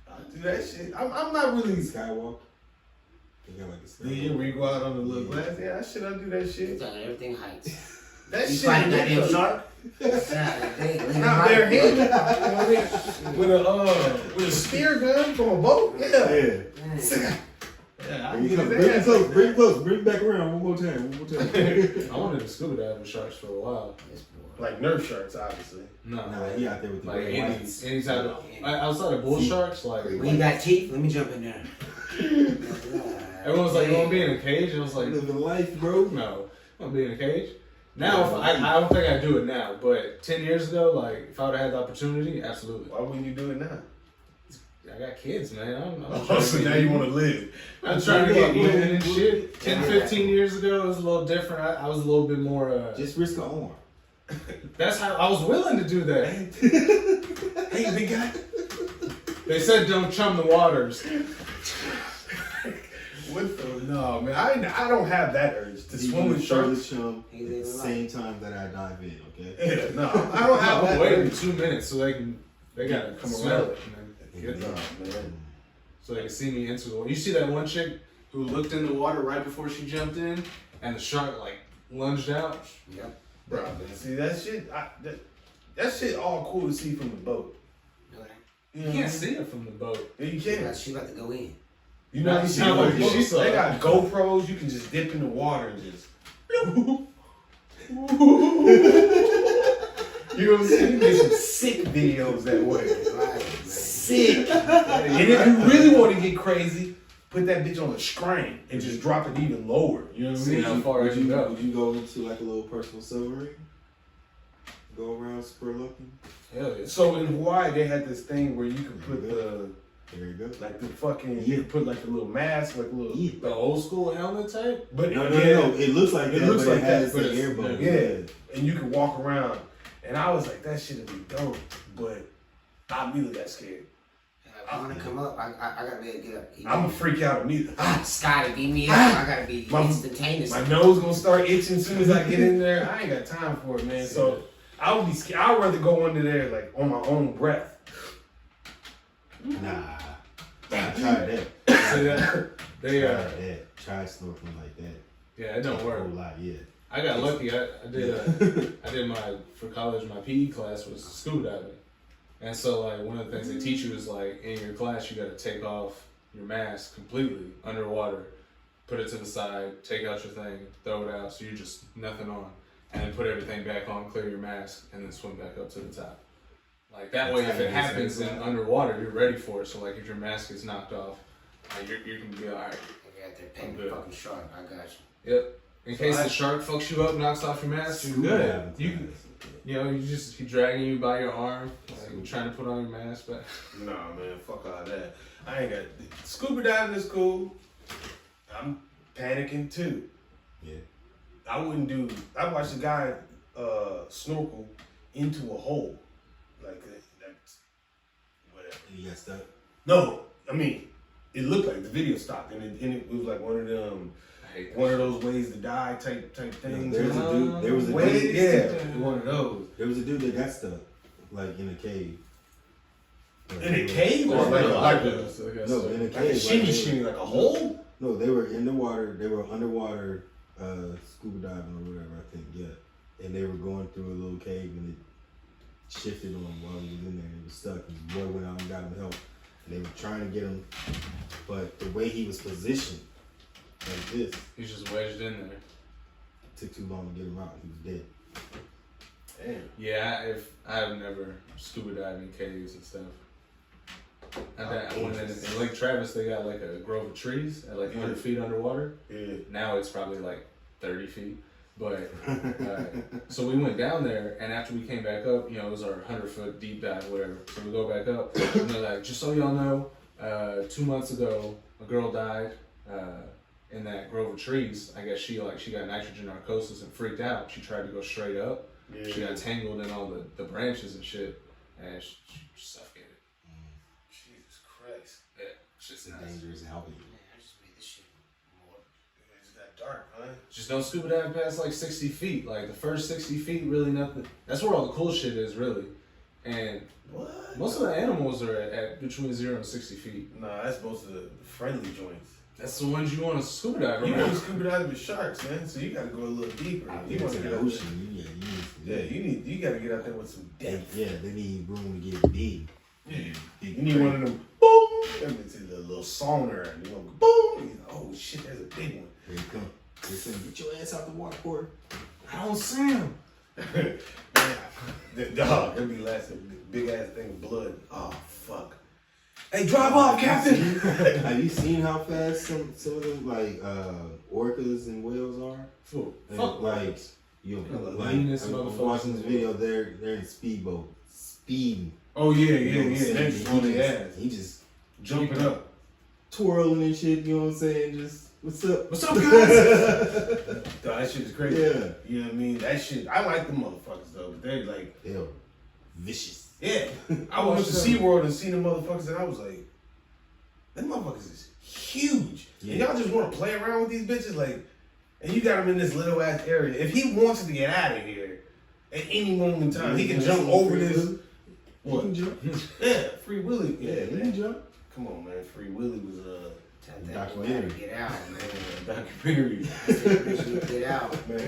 S4: I do that shit. I'm not really.
S1: Skywalk? They got like a
S4: Yeah,
S1: skywalk.
S4: where you go out on the little glass. Yeah, I do that
S2: You
S4: shit.
S2: talking everything heights.
S4: That
S2: You
S4: shit.
S2: fighting that damn
S4: nigga.
S2: shark? Living
S4: Out there
S2: life.
S4: hitting with a spear gun from a boat. Yeah.
S1: Yeah.
S4: Yeah, I
S1: Bring
S4: get
S1: it
S4: his
S1: close,
S4: ass.
S1: bring it close, bring it back around one more time.
S3: I wanted to scuba dive with sharks for a while.
S2: This boy.
S4: Like Nerf sharks, obviously.
S3: No,
S1: Nah, he out there with the
S3: like
S1: great
S3: any
S1: whites.
S3: type of outside of bull sharks, like
S2: When you got teeth, let me jump in there.
S3: everyone's like, "You want to be in a cage?" I was like,
S1: Living life, bro.
S3: "No, I want to be in a cage." Now, if I don't think I'd do it now, but 10 years ago, like if I would have had the opportunity, absolutely.
S4: Why wouldn't you do it now?
S3: I got kids, man. I'm
S4: Oh,
S3: trying
S4: so
S3: to
S4: now you want to live.
S3: I'm trying to get women and shit. 10, 15 years ago, it was a little different. I was a little bit more.
S1: Just risk an arm.
S3: That's how I was willing to do that.
S4: Hey, big guy.
S3: They said don't chum the waters.
S4: What the? No, man. I don't have that urge to swim with sharks.
S1: Chum
S2: He's
S1: at the
S2: living
S1: same time that I dive in, okay?
S4: Yeah, no. I don't have
S3: I'm
S4: that
S3: waiting
S4: urge.
S3: 2 minutes so they gotta come
S4: Smell
S3: around
S4: it.
S3: and then get
S4: No,
S3: them.
S4: man.
S3: So they can see me into the water. You see that one chick who looked in the water right before she jumped in, and the shark like lunged out.
S2: Yep.
S4: Bro, man. See, that shit, that shit all cool to see from the boat.
S2: Okay.
S4: You
S3: You
S4: know
S3: can't
S4: what
S3: see it from the boat.
S4: I mean? Yeah, you
S2: She
S4: can.
S2: about, she about to go in.
S4: You know, you see
S3: Not
S4: like
S3: like she saw
S4: they
S3: it.
S4: got GoPros. You can just dip in the water and just. You know what I'm saying? You get some sick videos that way.
S2: Right.
S4: Sick. And if you really want to get crazy, put that bitch on a screen and just drop it even lower. You know what I
S3: See
S4: mean?
S3: how far
S1: Would
S3: you go.
S1: Would you go into like a little personal submarine? Go around spur looking?
S3: Hell yeah.
S4: So in Hawaii, they had this thing where you could put the
S1: There you go.
S4: like the fucking you could put like a little mask, like a little.
S1: Yeah.
S3: The old school helmet type?
S4: But
S1: No,
S4: yeah,
S1: no. It looks like
S4: It
S1: that,
S4: looks
S1: but
S4: like
S1: it has
S4: that, but
S1: the
S3: it's-
S1: air bubble.
S4: yeah, and you could walk around, and I was like, that shit would be dope, but I really got scared.
S2: If I want to come up, I gotta be able to get up.
S4: I'm gonna freak out immediately.
S2: Scotty, beat me up. I gotta be instantaneous.
S4: My nose gonna start itching as soon as I get in there. I ain't got time for it, man. So I would be scared. I'd rather go under there like on my own breath.
S1: Nah. Try that.
S3: See that? They
S1: Try that. Try snorkeling like that.
S3: yeah, it don't
S1: A
S3: work.
S1: whole lot, yeah.
S3: I got lucky. I did my for college. My PE class was scuba diving, and so like one of the things they teach you is like in your class you got to take off your mask completely underwater, put it to the side, take out your thing, throw it out, so you're just nothing on, and then put everything back on, clear your mask, and then swim back up to the top. Like that way, if it happens in underwater, you're ready for it. So like if your mask gets knocked off, You're gonna be alright.
S2: I got that paper fucking shark. I got you.
S3: Yep. In case the shark fucks you up, knocks off your mask, you're good. You know, he dragging you by your arm, like trying to put on your mask, but
S4: Nah, man, fuck all that. I ain't got scuba diving is cool. I'm panicking too.
S1: Yeah.
S4: I watched a guy snorkel into a hole. Like that's whatever.
S1: And you got stuck.
S4: No, I mean, it looked like the video stopped and it was like one of those ways to die type things.
S1: There was a
S4: dude.
S1: Yeah,
S4: one of those.
S1: There was a dude that got stuck, like in a cave.
S4: In a cave or like
S1: no, in a cave.
S4: Like a shimmy, like a hole?
S1: No, they were in the water. They were underwater scuba diving or whatever, I think. Yeah, and they were going through a little cave and it shifted on him while he was in there. He was stuck. His boy went out and got him help. And they were trying to get him, but the way he was positioned, like this,
S3: he's just wedged in there.
S1: It took too long to get him out. He was dead.
S4: Damn.
S3: Yeah, I have never scuba dived in caves and stuff. I went in Lake Travis. They got like a grove of trees at like 100 feet underwater.
S4: Yeah.
S3: Now it's probably like 30 feet. But so we went down there, and after we came back up, it was our 100-foot deep dive, whatever. So we go back up, and they're like, just so y'all know, 2 months ago, a girl died in that grove of trees. I guess she got nitrogen narcosis and freaked out. She tried to go straight up. Yeah. She got tangled in all the branches and shit, and she suffocated.
S4: Jesus Christ.
S3: Yeah, shit's
S1: dangerous out here.
S4: Dark, huh?
S3: Just don't scuba dive past like 60 feet. Like the first 60 feet, really nothing. That's where all the cool shit is, really. And most of the animals are at between 0 and 60 feet.
S4: Nah, that's most of the friendly joints.
S3: That's the ones you want to scuba dive.
S4: You want to scuba dive with sharks, man. So you got to go a little deeper. You want to get out
S1: ocean.
S4: You got to get out there with some depth.
S1: Yeah, they need room to get big.
S4: Yeah. You need one of them. Boom. It's a little sonar, and you go boom. Oh shit, there's a big one.
S1: Here you come. Listen, get your ass out the water, boy.
S3: I don't see him.
S4: The dog, it'll be lasting big ass thing of blood. Oh fuck. Hey, drive off, Captain.
S1: Have you seen how fast some of them like orcas and whales are?
S3: Fuck,
S1: like I'm watching this video. They're in speedboat, speeding.
S4: Oh yeah. That's on the ass.
S1: He just
S4: jumping up,
S1: twirling and shit. You know what I'm saying? Just what's up?
S4: What's up, guys? That shit is crazy.
S1: Yeah.
S4: You know what I mean? That shit. I like the motherfuckers though, but they're like
S1: vicious.
S4: Yeah. I went to SeaWorld and seen the motherfuckers, and I was like, them motherfuckers is huge. Yeah. And y'all just want to play around with these bitches, like, and you got him in this little ass area. If he wants to get out of here at any moment in time, he can jump over this. What?
S1: He can jump.
S4: Yeah, Free Willy.
S1: Yeah, he can jump.
S4: Come on, man. Free Willy was
S2: documentary. Get out, man.
S4: Documentary.
S2: Get out,
S4: man.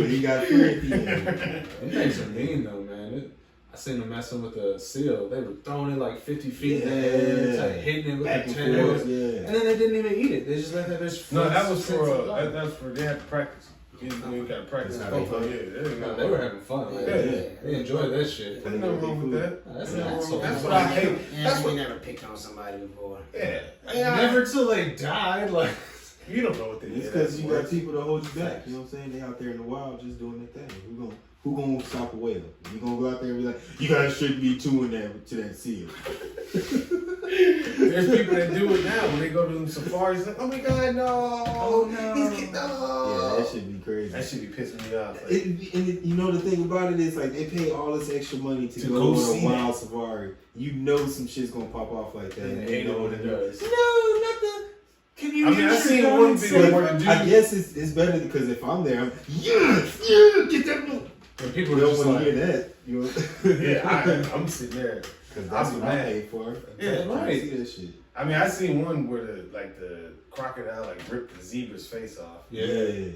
S1: He got free.
S3: Them things are mean though, man. I seen them messing with the seal. They were throwing it like 50 feet in, like hitting it with their tails, and then they didn't even eat it. They just let that bitch.
S4: No, that was for they had to practice. You got to practice. They
S3: were having fun. Like, they enjoyed that shit.
S4: There's nothing wrong with that.
S3: That's
S2: what I hate. That's what we never picked on somebody before.
S4: Yeah.
S3: Never till they died. Like
S4: you don't know what they did.
S1: It's because you got people to hold you back. You know what I'm saying? They out there in the wild just doing their thing. Who gonna stop a whale? You gonna go out there and be like, you guys shouldn't be doing that to that seal.
S4: There's people that do it now when they go to them safaris. Like, oh my god, no!
S1: Oh no!
S4: He's getting
S1: Yeah, that should be crazy.
S4: That should be pissing me off. Like,
S1: you know the thing about it is like they pay all this extra money to go on a wild safari. You know some shit's gonna pop off like that.
S3: And they know what it does.
S1: No, not the. Can you?
S4: I seen one video where the dude.
S1: I guess it's better because if I'm there, I'm get that.
S3: When people
S1: don't
S3: just
S1: want to
S3: like,
S1: hear that. You know?
S4: Yeah, I'm sitting there
S1: because that's what I paid for.
S4: Yeah,
S1: right. See that shit.
S4: I mean, I seen one where the crocodile ripped the zebra's face off.
S1: Yeah.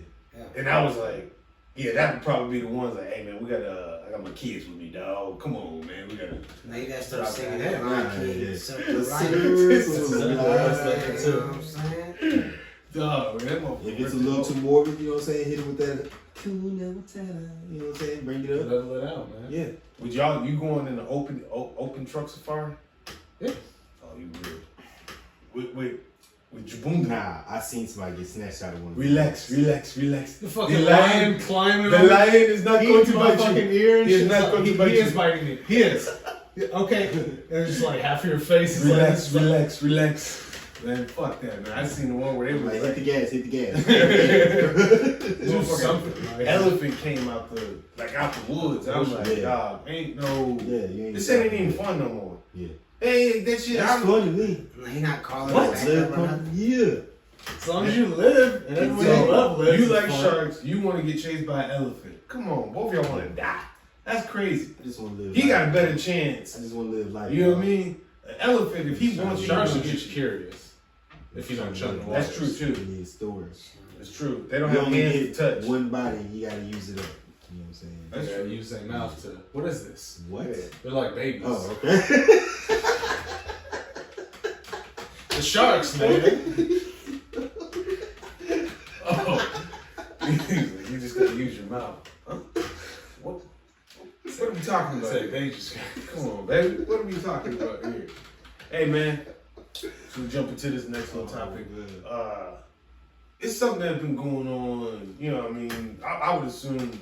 S4: And I was like, yeah, that would probably be the ones like, hey man, I got my kids with me, dog. Come on, man, we gotta.
S2: Now you gotta start singing that, kids.
S4: Dog,
S1: if it's a little too morbid, you know what I'm saying, hit it with that. You know what I'm saying? Bring it up.
S3: Level it out, man.
S1: Yeah.
S4: Would you going in the open truck safari?
S3: Yeah.
S4: Oh, you weird. with Jabunga.
S1: Nah, I seen somebody get snatched out of one.
S4: Relax.
S3: The fucking lion climbing.
S4: The lion is not
S3: He
S4: going
S3: into
S4: to
S3: my
S4: bite
S3: fucking
S4: you.
S3: ear and
S4: He is
S3: shit.
S4: not going to bite
S3: He
S4: you.
S3: is biting me. He is. Okay. And it's just like half of your face is
S4: Relax. Man, fuck that, man. I seen the one where they was
S1: Like,
S4: like,
S1: hit the gas.
S3: Do something. Like,
S4: elephant came out the woods. I was like,
S1: Yeah.
S4: dog, ain't no.
S1: Yeah, you ain't.
S4: This ain't even fun no more.
S1: Yeah.
S4: Hey, that shit.
S1: That's funny to me.
S2: He not calling
S1: What?
S2: us back up or nothing.
S1: Yeah.
S3: as long as you live and everyone you love lives.
S4: You
S3: it's
S4: like
S3: fun.
S4: sharks. You want to get chased by an elephant. Come on, both of y'all want to die. That's crazy.
S1: I just want to live.
S4: He
S1: life.
S4: got a better chance.
S1: I just want to live life.
S4: You know what I mean? An elephant, if he wants you,
S3: Sharks
S4: he'll
S3: are
S4: get
S3: just
S4: you.
S3: curious. If you don't jump in the water.
S4: That's true too.
S1: You need storage.
S4: It's true. They don't
S1: You
S4: have
S1: only
S4: hands to
S1: get
S4: touch.
S1: one body. You gotta use it up. You know what I'm saying?
S4: That's
S3: Yeah,
S4: true.
S3: use their mouth to. What is this?
S1: What?
S3: They're like babies.
S1: Oh, okay.
S3: The sharks, man.
S4: Oh, you just gotta use your mouth. Huh? What are we talking about?
S3: Say they just.
S4: Come on, baby. What are we talking about here? Hey, man. So we jump into this next little topic. It's something that's been going on. You know what I mean? I would assume.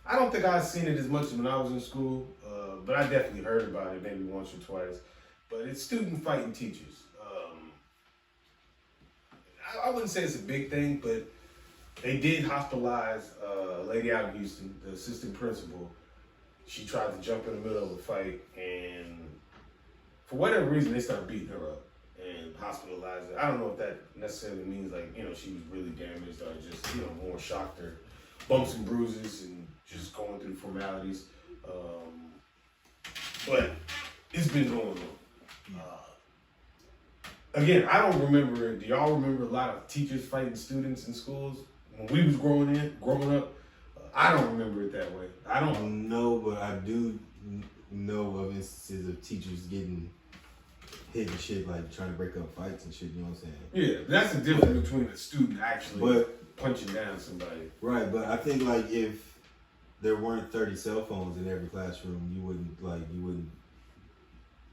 S4: I don't think I've seen it as much as when I was in school, but I definitely heard about it maybe once or twice. But it's student fighting teachers. I wouldn't say it's a big thing, but they did hospitalize a lady out of Houston, the assistant principal. She tried to jump in the middle of a fight, and for whatever reason, they started beating her up and hospitalized her. I don't know if that necessarily means she was really damaged or just, more shocked or bumps and bruises and just going through formalities. But it's been going on. Again, I don't remember. Do y'all remember a lot of teachers fighting students in schools when we was growing up? I don't remember it that way. I don't
S1: know, but I do know of instances of teachers getting hit and shit, like trying to break up fights and shit. You know what I'm saying?
S4: Yeah, that's the difference between a student actually punching down somebody.
S1: Right, but I think if there weren't 30 cell phones in every classroom,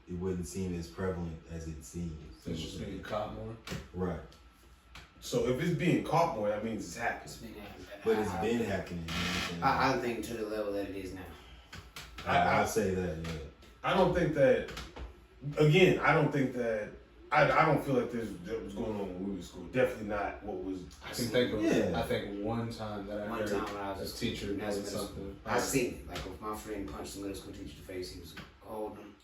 S1: it wouldn't seem as prevalent as it seems.
S3: It's just being caught more.
S1: Right.
S4: So if it's being caught more, that means it's happening.
S1: But it's been happening. You know
S2: I don't think to the level that it is now.
S1: I'll say that, yeah.
S4: I don't think that. Again, I don't think that. I don't feel like that was going on when we were in school. Definitely not what was.
S3: I think one time that I heard
S2: when I was
S3: a teacher doing something.
S2: I seen it. Like if my friend punched the middle school teacher in the face, he was holding him,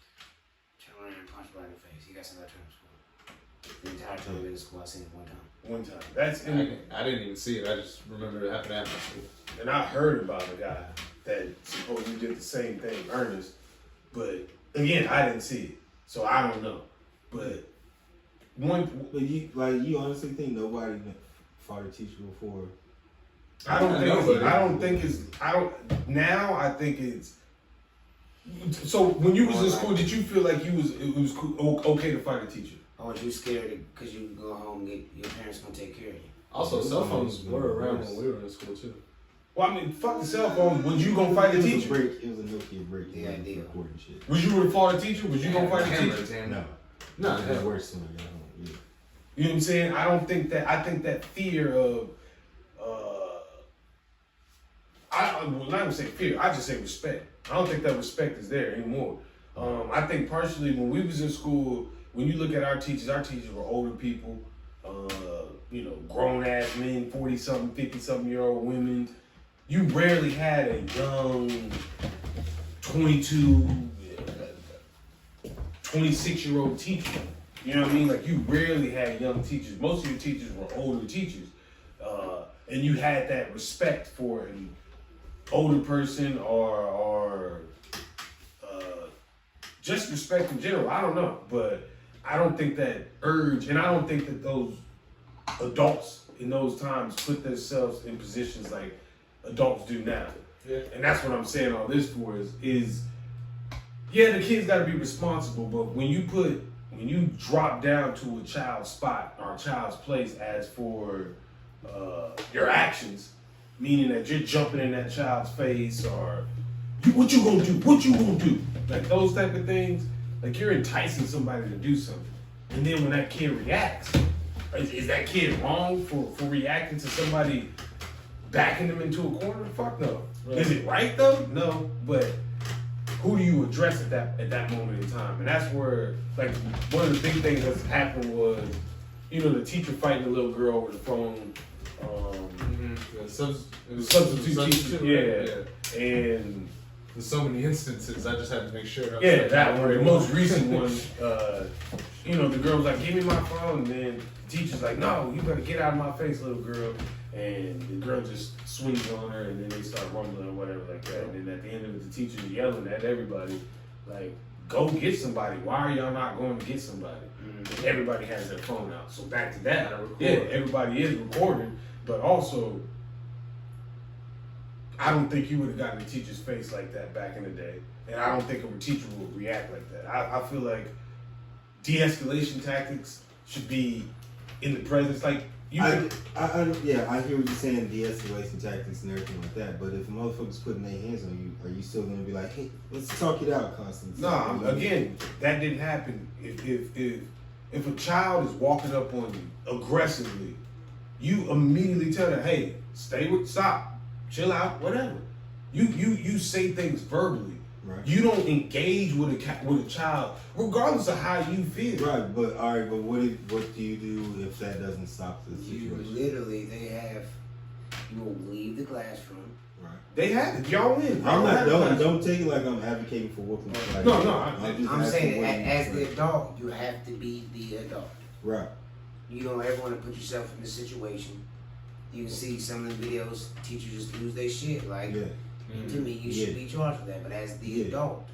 S2: turn around and punch right in the face. He got sent out to school. The entire time in middle school, I seen it one time.
S4: One time. That's
S3: I didn't even see it. I just remember it happened at my school.
S4: And I heard about a guy that supposedly did the same thing, Ernest. But again, I didn't see it, so I don't know. But
S1: you honestly think nobody fought a teacher before?
S4: Now I think it's. So when you was in school, did you feel like it was okay to fight a teacher?
S2: Or was you scared because you go home and your parents gonna take care of you?
S3: Also, cell phones were around when we were in school too.
S4: Well, I mean, fuck the cell phone. Was you gonna fight a teacher?
S1: It was a Nokia break.
S2: Yeah, deal.
S1: Recording shit.
S4: Was you gonna fight a teacher? Was you gonna fight a teacher?
S1: No. It got worse than that. Yeah.
S4: You know what I'm saying? I think that fear of, I will not even say fear. I just say respect. I don't think that respect is there anymore. I think partially when we was in school, when you look at our teachers were older people, grown ass men, 40-something, 50-something-year-old women. You rarely had a young 22, 26-year-old teacher. You know what I mean? Like, you rarely had young teachers. Most of your teachers were older teachers. And you had that respect for an older person or just respect in general. I don't know. But I don't think that urge, and I don't think that those adults in those times put themselves in positions like adults do now. Yeah. And that's what I'm saying all this for is the kids got to be responsible, but when you drop down to a child's spot or a child's place as for your actions, meaning that you're jumping in that child's face or what you gonna do, like those type of things, like you're enticing somebody to do something. And then when that kid reacts, is that kid wrong for reacting to somebody backing them into a corner? Fuck no.
S3: Right.
S4: Is it right though? No. But who do you address at that moment in time? And that's where, like, one of the big things that's happened was, you know, the teacher fighting the little girl over the phone.
S3: Yeah, it was
S4: Substitute teacher.
S3: Yeah.
S4: And
S3: there's so many instances. I just had to make sure.
S4: yeah, that one. The most recent one, you know, the girl was like, "Give me my phone," and then the teacher's like, "No, you better get out of my face, little girl." And the girl just swings on her, and then they start rumbling or whatever like that. And then at the end of it, the teacher's yelling at everybody, like, "Go get somebody! Why are y'all not going to get somebody?" And everybody has their phone out. So back to that, yeah, everybody is recording, but also, I don't think you would have gotten a teacher's face like that back in the day. And I don't think a teacher would react like that. I feel like de-escalation tactics should be in the presence. Like,
S1: I hear what you're saying, de-escalation tactics and everything like that. But if a motherfucker's putting their hands on you, are you still gonna be like, hey, let's talk it out, constantly?
S4: No, again, that didn't happen. If a child is walking up on you aggressively, you immediately tell them, hey, stop, chill out, whatever. You say things verbally.
S1: Right.
S4: You don't engage with a child, regardless of how you feel.
S1: Right, but all right, but what do you do if that doesn't stop the situation?
S2: You will leave the classroom.
S1: Right.
S4: They have it. Y'all win.
S1: I'm not. Don't take it like I'm advocating for whooping. Like,
S4: No,
S2: I'm saying as the adult, you have to be the adult.
S1: Right.
S2: You don't ever want to put yourself in a situation. You can see some of the videos, teachers just lose their shit. Like, to me, you should be charged with that. But as the adult,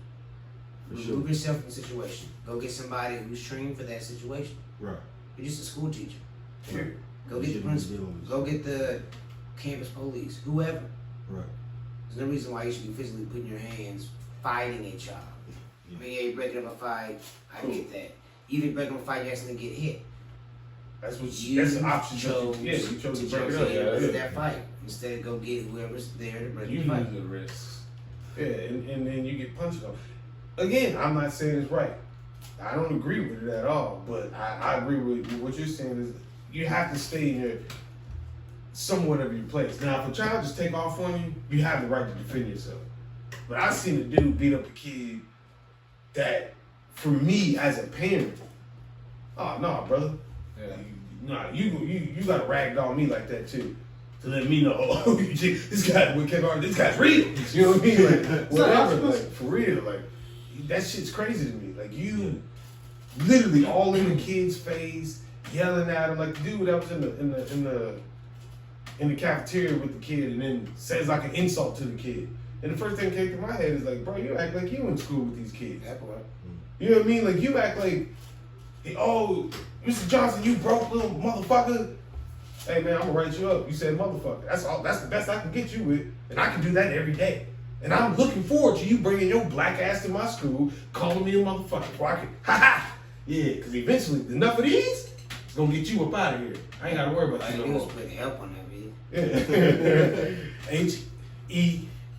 S2: remove yourself from the situation. Go get somebody who's trained for that situation.
S1: Right.
S2: You're just a school teacher.
S1: Right.
S2: Go get the principal. Go get the campus police. Whoever.
S1: Right.
S2: There's no reason why you should be physically putting your hands fighting a child. I mean, yeah, you're breaking up a fight. I get that. Even breaking up a fight, you actually get hit.
S4: That's
S2: You
S4: the option.
S2: chose
S4: You chose to break
S2: to
S4: it up.
S2: that fight instead of go get whoever's there to break
S3: You
S2: the fight.
S3: lose the risks.
S4: Yeah, and then you get punched off. Again, I'm not saying it's right. I don't agree with it at all, but I agree with what you're saying is you have to stay in your somewhat of your place. Now, if a child just take off on you, you have the right to defend yourself. But I've seen a dude beat up a kid that, for me as a parent, oh no, brother.
S3: Yeah.
S4: Nah, you gotta ragdoll me like that too. To let me know, oh, this guy's real. You know what I mean? Like, whatever, like, for real. Like, that shit's crazy to me. Like, you literally all in the kid's face, yelling at him, like the dude that was in the cafeteria with the kid, and then says like an insult to the kid. And the first thing that came to my head is like, bro, you act like you in school with these kids. You know what I mean? Like, you act like, oh, Mr. Johnson, you broke little motherfucker. Hey man, I'm gonna write you up. You said motherfucker. That's the best I can get you with, and I can do that every day. And I'm looking forward to you bringing your black ass to my school, calling me a motherfucker. Before I can, yeah, because eventually enough of these is gonna get you up out of here. I ain't gotta worry about you no more.
S2: Put help on that video.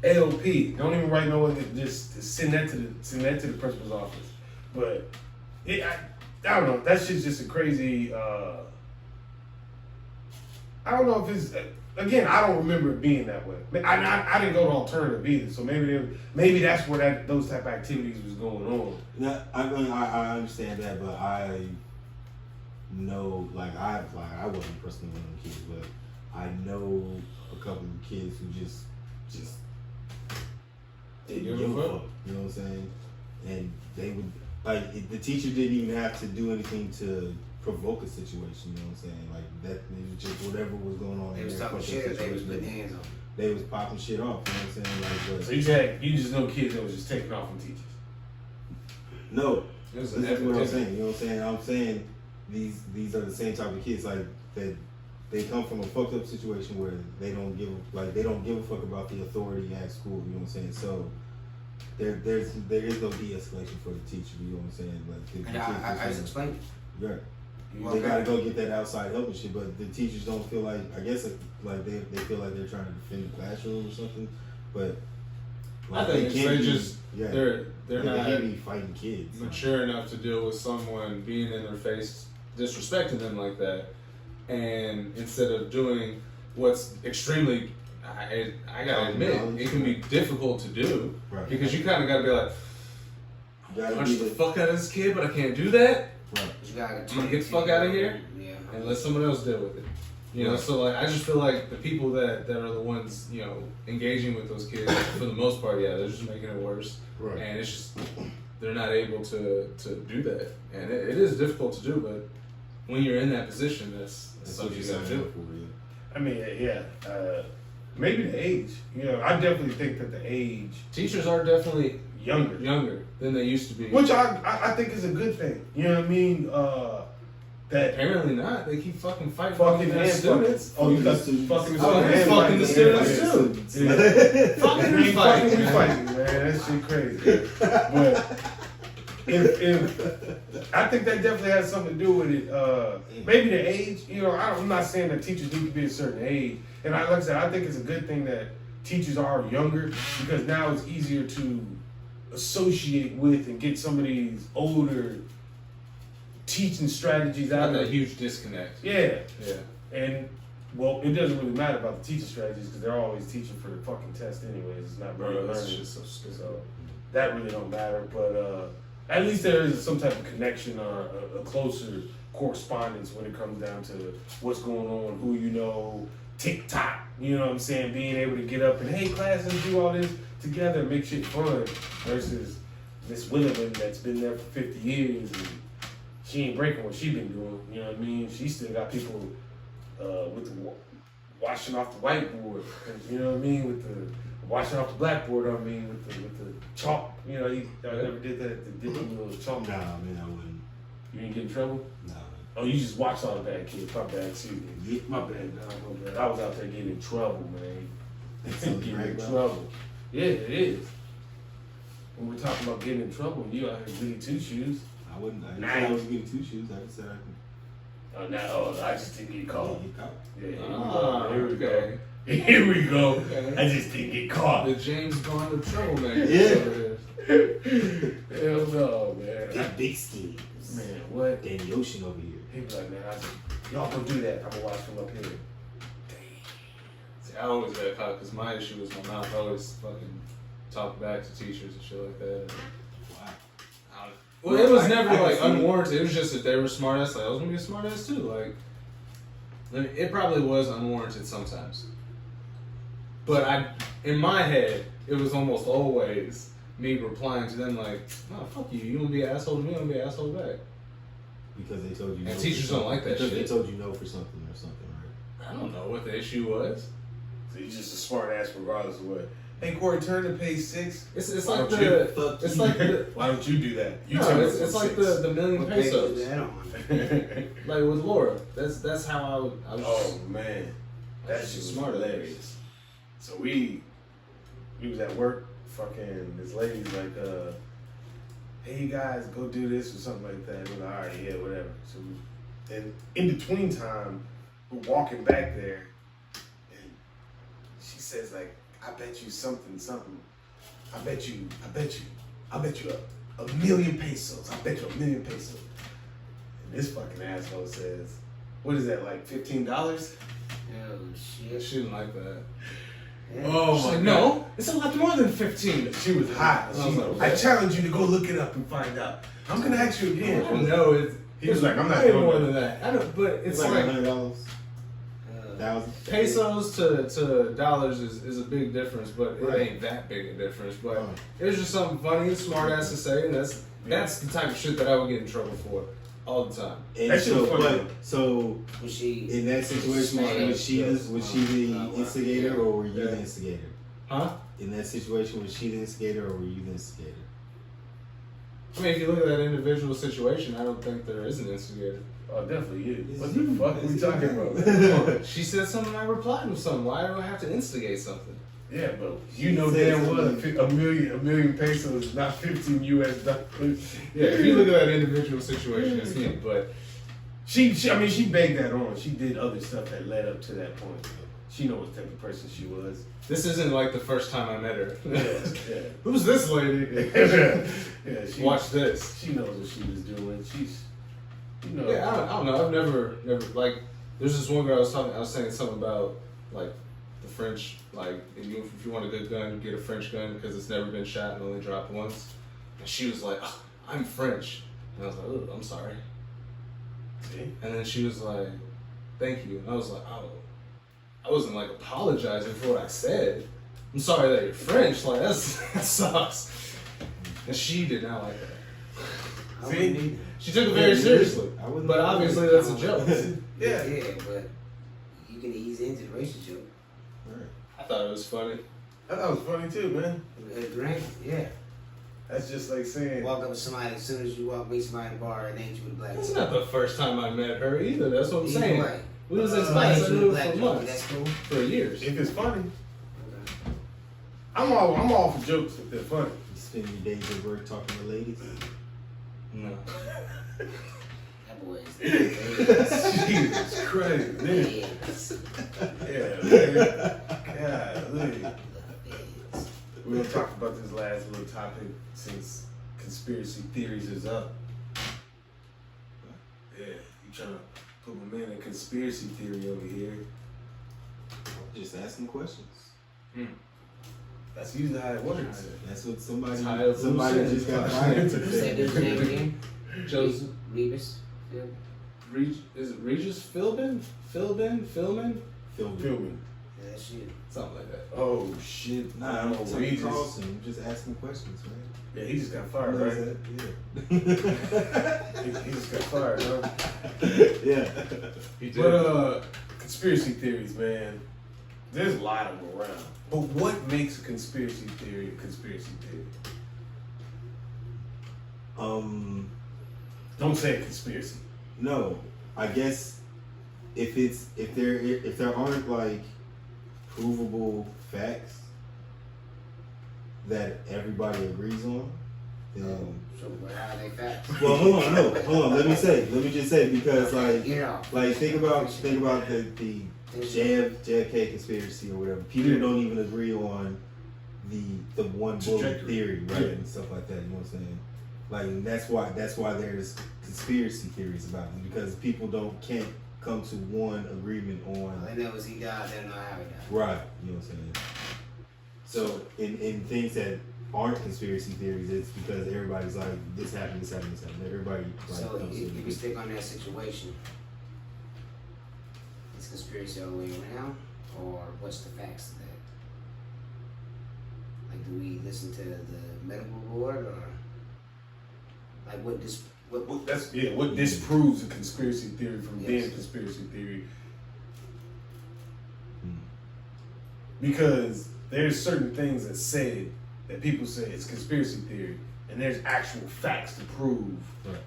S4: HELP. Don't even write no one. Just send that to the principal's office. But I don't know. That shit's just a crazy. I don't know if it's. Again, I don't remember it being that way. I didn't go to alternative either, so maybe that's where those type of activities was going on.
S1: No, I understand that, but I know, I wasn't personally one of them kids, but I know a couple of kids who just didn't give a fuck. You know what I'm saying? And they would the teacher didn't even have to do anything to provoke a situation, you know what I'm saying? Like, that, it was just whatever was going on.
S2: They was talking shit, they was putting hands on.
S1: They was popping shit off, you know what I'm saying? Like,
S4: so you just know kids that was just taking off on teachers?
S1: No, that's what I'm saying, you know what I'm saying? I'm saying these are the same type of kids, like, that they come from a fucked up situation where they don't give a fuck about the authority at school, you know what I'm saying? So, there is no de-escalation for the teacher, you know what I'm saying? Like,
S2: I just explained it.
S1: Yeah. They gotta go get that outside help and shit, but the teachers don't feel like, I guess, like they feel like they're trying to defend the classroom or something. But
S3: I think they just they're not
S1: can't be fighting kids.
S3: mature enough to deal with someone being in their face, disrespecting them like that, and instead of doing what's extremely, I gotta admit, it can be difficult to do because you kind of gotta be like, punch the fuck out of this kid, but I can't do that.
S2: Right. You gotta
S3: get the fuck out of here,
S2: yeah,
S3: and let someone else deal with it. You know, so like I just feel like the people that are the ones, you know, engaging with those kids for the most part, they're just making it worse.
S1: Right.
S3: And it's just they're not able to do that, and it is difficult to do. But when you're in that position, that's something you gotta do.
S4: I mean, maybe the age. You know, I definitely think that the age.
S3: Teachers are definitely
S4: younger
S3: than they used to be,
S4: which I think is a good thing. You know what I mean? That
S3: apparently not. They keep fucking fighting
S4: the students. Oh, you got fucking
S3: the students too.
S4: Fucking fighting, man. That shit crazy. But if I think that definitely has something to do with it. Maybe the age. You know, I'm not saying that teachers need to be a certain age. And like I said, I think it's a good thing that teachers are younger because now it's easier to associate with and get some of these older teaching strategies out of
S3: that huge disconnect.
S4: Yeah. And well, it doesn't really matter about the teaching strategies because they're always teaching for the fucking test anyways. It's not really learning. So that really don't matter. But at least there is some type of connection or a closer correspondence when it comes down to what's going on, who you know, TikTok. You know what I'm saying? Being able to get up and hey class, let's do all this together and make shit fun versus Miss Williman that's been there for 50 years and she ain't breaking what she been doing. You know what I mean? She still got people with the washing off the whiteboard. You know what I mean? With the washing off the blackboard. I mean, with the chalk. You know, I never did that. The dipping little chalk.
S1: Nah, man, I wouldn't.
S4: You didn't get in trouble?
S1: Nah.
S4: Oh, you just watched all the bad kids. My bad, too. Yeah, my bad, dog. My bad. I was out there getting in trouble, man. Getting in trouble. Yeah, it is. When we're talking about getting in trouble, you out here getting two shoes.
S1: I wouldn't. I didn't say I was getting two shoes. I just said I could.
S4: I just didn't get caught.
S3: Yeah,
S4: here we go. Here we go.
S3: Okay.
S4: I just didn't get caught.
S3: The James Bond of troublemaker.
S1: Yeah.
S4: Hell no, man.
S1: Got big schemes.
S4: Man, what?
S1: Danny Ocean over here.
S4: He be like, man, y'all go do that. I'm gonna watch from up here.
S3: See, I always got caught because my issue was my mouth. I always fucking talk back to teachers and shit like that. Well, it was never like unwarranted. It was just that they were smart ass. Like I was gonna be a smart ass too. Like it probably was unwarranted sometimes. But in my head, it was almost always me replying to them like, "No, fuck you. You gonna be an asshole to me. I'm gonna be an asshole back."
S1: Because they told you.
S3: And teachers don't like that
S1: because
S3: shit.
S1: They told you no for something or something, right?
S3: I don't know what the issue was.
S4: So you're just a smart ass regardless of what. Hey Corey, turn to page 6.
S3: It's like the
S4: why don't you do that? You
S3: it's like the million pesos. Like with Laura, that's how I was.
S4: Oh man, that's just smart, hilarious. So we was at work, fucking this lady's like, hey you guys, go do this or something like that. We're like, all right, yeah, whatever. So and in between time, we're walking back there, and she says like, I bet you something. I bet you a million pesos. I bet you $1 million pesos. And this fucking asshole says, what is that, like $15?
S2: Oh shit.
S3: She didn't like that.
S2: Yeah.
S3: Oh my god. No, it's a lot more than 15.
S4: She was hot. I challenge you to go look it up and find out. I'm gonna ask you again.
S3: Oh, no,
S4: he was like, I'm not
S3: way
S4: doing
S3: more than that. I don't, but it's like
S1: $100.
S3: pesos to dollars is a big difference, but it ain't that big a difference. But it was just something funny and smart ass to say, and that's the type of shit that I would get in trouble for all the time.
S1: And so
S2: was she
S1: in that situation, was she the instigator or were you the instigator?
S3: Huh?
S1: In that situation, was she the instigator or were you the instigator?
S3: I mean, if you look at that individual situation, I don't think there is an instigator.
S4: Oh, definitely you. What the fuck are we talking about?
S3: She said something, I replied with something. Why do I have to instigate something?
S4: Yeah, but you know damn well a million pesos is not $15 US.
S3: Yeah, if you look at that individual situation, it's me. But
S4: she begged that on. She did other stuff that led up to that point. She knows what type of person she was.
S3: This isn't like the first time I met her.
S4: Yeah.
S3: Who's this lady?
S4: Yeah,
S3: Watch this.
S4: She knows what she was doing. She's, you know.
S3: Yeah, I don't know. I've never like. There's this one girl I was saying something about like the French. Like if you want a good gun, get a French gun because it's never been shot and only dropped once. And she was like, oh, "I'm French," and I was like, "Oh, I'm sorry."
S4: See?
S3: And then she was like, "Thank you," and I was like, "Oh." I wasn't like apologizing for what I said. I'm sorry that you're French. Like that sucks. And she did not like that.
S4: See?
S3: She took it very seriously. But obviously that's a joke.
S2: Yeah, but you can ease into the racial joke.
S1: Right.
S3: I thought it was funny.
S4: I thought it was funny too, man.
S2: Right? Yeah.
S4: That's just like saying.
S2: Walk up to somebody as soon as you meet somebody in the bar and ain't you with a black
S3: That's
S2: joke.
S3: not the first time I met her either. That's what I'm
S2: Either
S3: saying.
S2: way.
S3: We was in
S2: Somebody
S3: class
S2: ain't
S3: and
S2: you
S3: knew
S2: with a
S3: for
S2: black joke,
S3: months.
S2: that's cool.
S3: For years.
S4: If it's funny,
S2: Okay.
S4: I'm all for jokes if they're funny.
S1: You spend your days at work talking to ladies.
S3: No.
S2: That boy is
S4: Jesus Christ, man.
S2: Yes.
S4: Yeah, man. Golly. We're gonna talk about this last little topic since conspiracy theories is up. Yeah, you trying to put my man in conspiracy theory over here.
S1: Just asking questions.
S4: That's usually how it works.
S1: That's what somebody
S3: Tired of losing.
S1: just got fired
S2: Say his name again.
S3: Joseph
S2: Revis. Yeah.
S3: Is it Regis Philbin? Philbin?
S1: filming.
S4: Filming.
S2: Yeah, that shit.
S3: Something like that.
S4: Oh shit.
S1: Nah,
S4: I'm
S1: I'm
S4: over
S1: Tucker
S4: Regis.
S1: Carlson. I'm just asking questions, man.
S4: Yeah, he just got fired,
S1: Knows
S4: right?
S1: that?
S4: He just got fired, huh?
S1: Yeah.
S3: He did.
S4: But conspiracy theories, man. There's a lot of them around. But what makes a conspiracy theory a conspiracy theory? Don't say a conspiracy.
S1: No, I guess if there aren't like provable facts that everybody agrees on, then
S2: So how are they facts?
S1: well, hold on. Let me just say because
S2: Yeah.
S1: think about the JFK conspiracy or whatever. People don't even agree on the one bullet
S4: Trajectory.
S1: theory, right,
S4: Yeah.
S1: and stuff like that. You know what I'm saying? Like that's why there's conspiracy theories about it because people can't come to one agreement on
S2: They know as he died, they don't know how he died.
S1: right. You know what I'm saying? So in things that aren't conspiracy theories, it's because everybody's like this happened. Everybody like
S2: So
S1: comes to
S2: if
S1: an
S2: you
S1: agreement.
S2: stick on that situation, it's conspiracy all the way around, or what's the facts of that? Like, do we listen to the medical board, or like what
S4: What disproves a conspiracy theory from being a
S2: Yes.
S4: conspiracy theory? Because there's certain things that said that people say it's conspiracy theory, and there's actual facts to prove
S1: Right.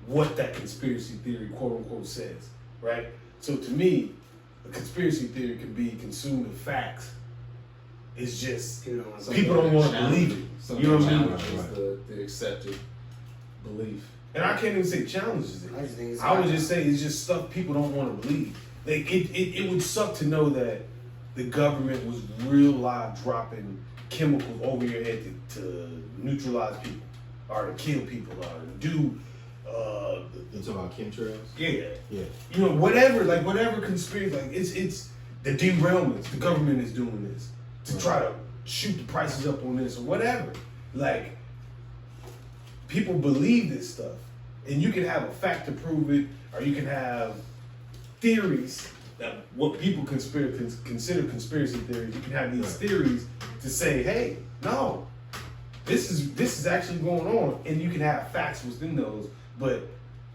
S4: what that conspiracy theory quote unquote says, right? So to me, a conspiracy theory can be consumed with facts. It's just people don't want to believe it.
S3: Something
S4: You know what I mean?
S3: challenges the accepted belief.
S4: And I can't even say challenges it.
S2: I just think it's
S4: I would just say it's just stuff people don't want to believe. Like it would suck to know that the government was real live dropping chemicals over your head to neutralize people or to kill people or to do
S1: You talking about chemtrails?
S4: yeah.
S1: Yeah.
S4: You know, whatever conspiracy, like it's the derailments. The government is doing this to try to shoot the prices up on this or whatever. Like, people believe this stuff, and you can have a fact to prove it, or you can have theories that what people consider conspiracy theories. You can have these theories to say, hey, no, this is actually going on, and you can have facts within those, but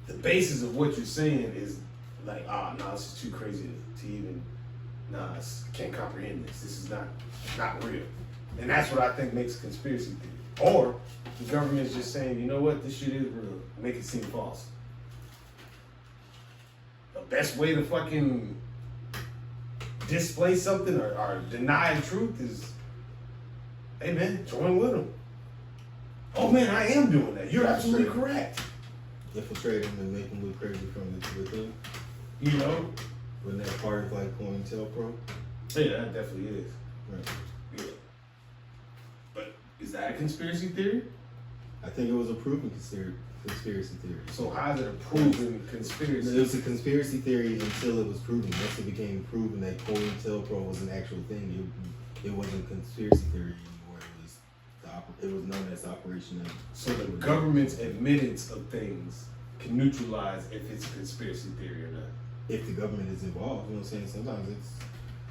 S4: the basis of what you're saying is like, no, this is too crazy to even, I can't comprehend this. This is not real. And that's what I think makes a conspiracy theory. Or the government is just saying, you know what, this shit is real. Make it seem false. The best way to fucking display something or deny truth is, hey man, join with them. Oh man, I am doing that. You're absolutely correct.
S1: Infiltrate them and make them look crazy from within.
S4: You know?
S1: Wasn't that part of like COINTELPRO?
S4: Yeah, that definitely is.
S1: Right.
S4: Yeah. But is that a conspiracy theory?
S1: I think it was a proven conspiracy theory.
S4: So how is it a proven conspiracy?
S1: It was a conspiracy theory until it was proven. Once it became proven that COINTELPRO was an actual thing, it wasn't a conspiracy theory anymore. It was known as Operation M.
S4: So the government's admittance of things can neutralize if it's a conspiracy theory or not.
S1: If the government is involved, you know what I'm saying? Sometimes it's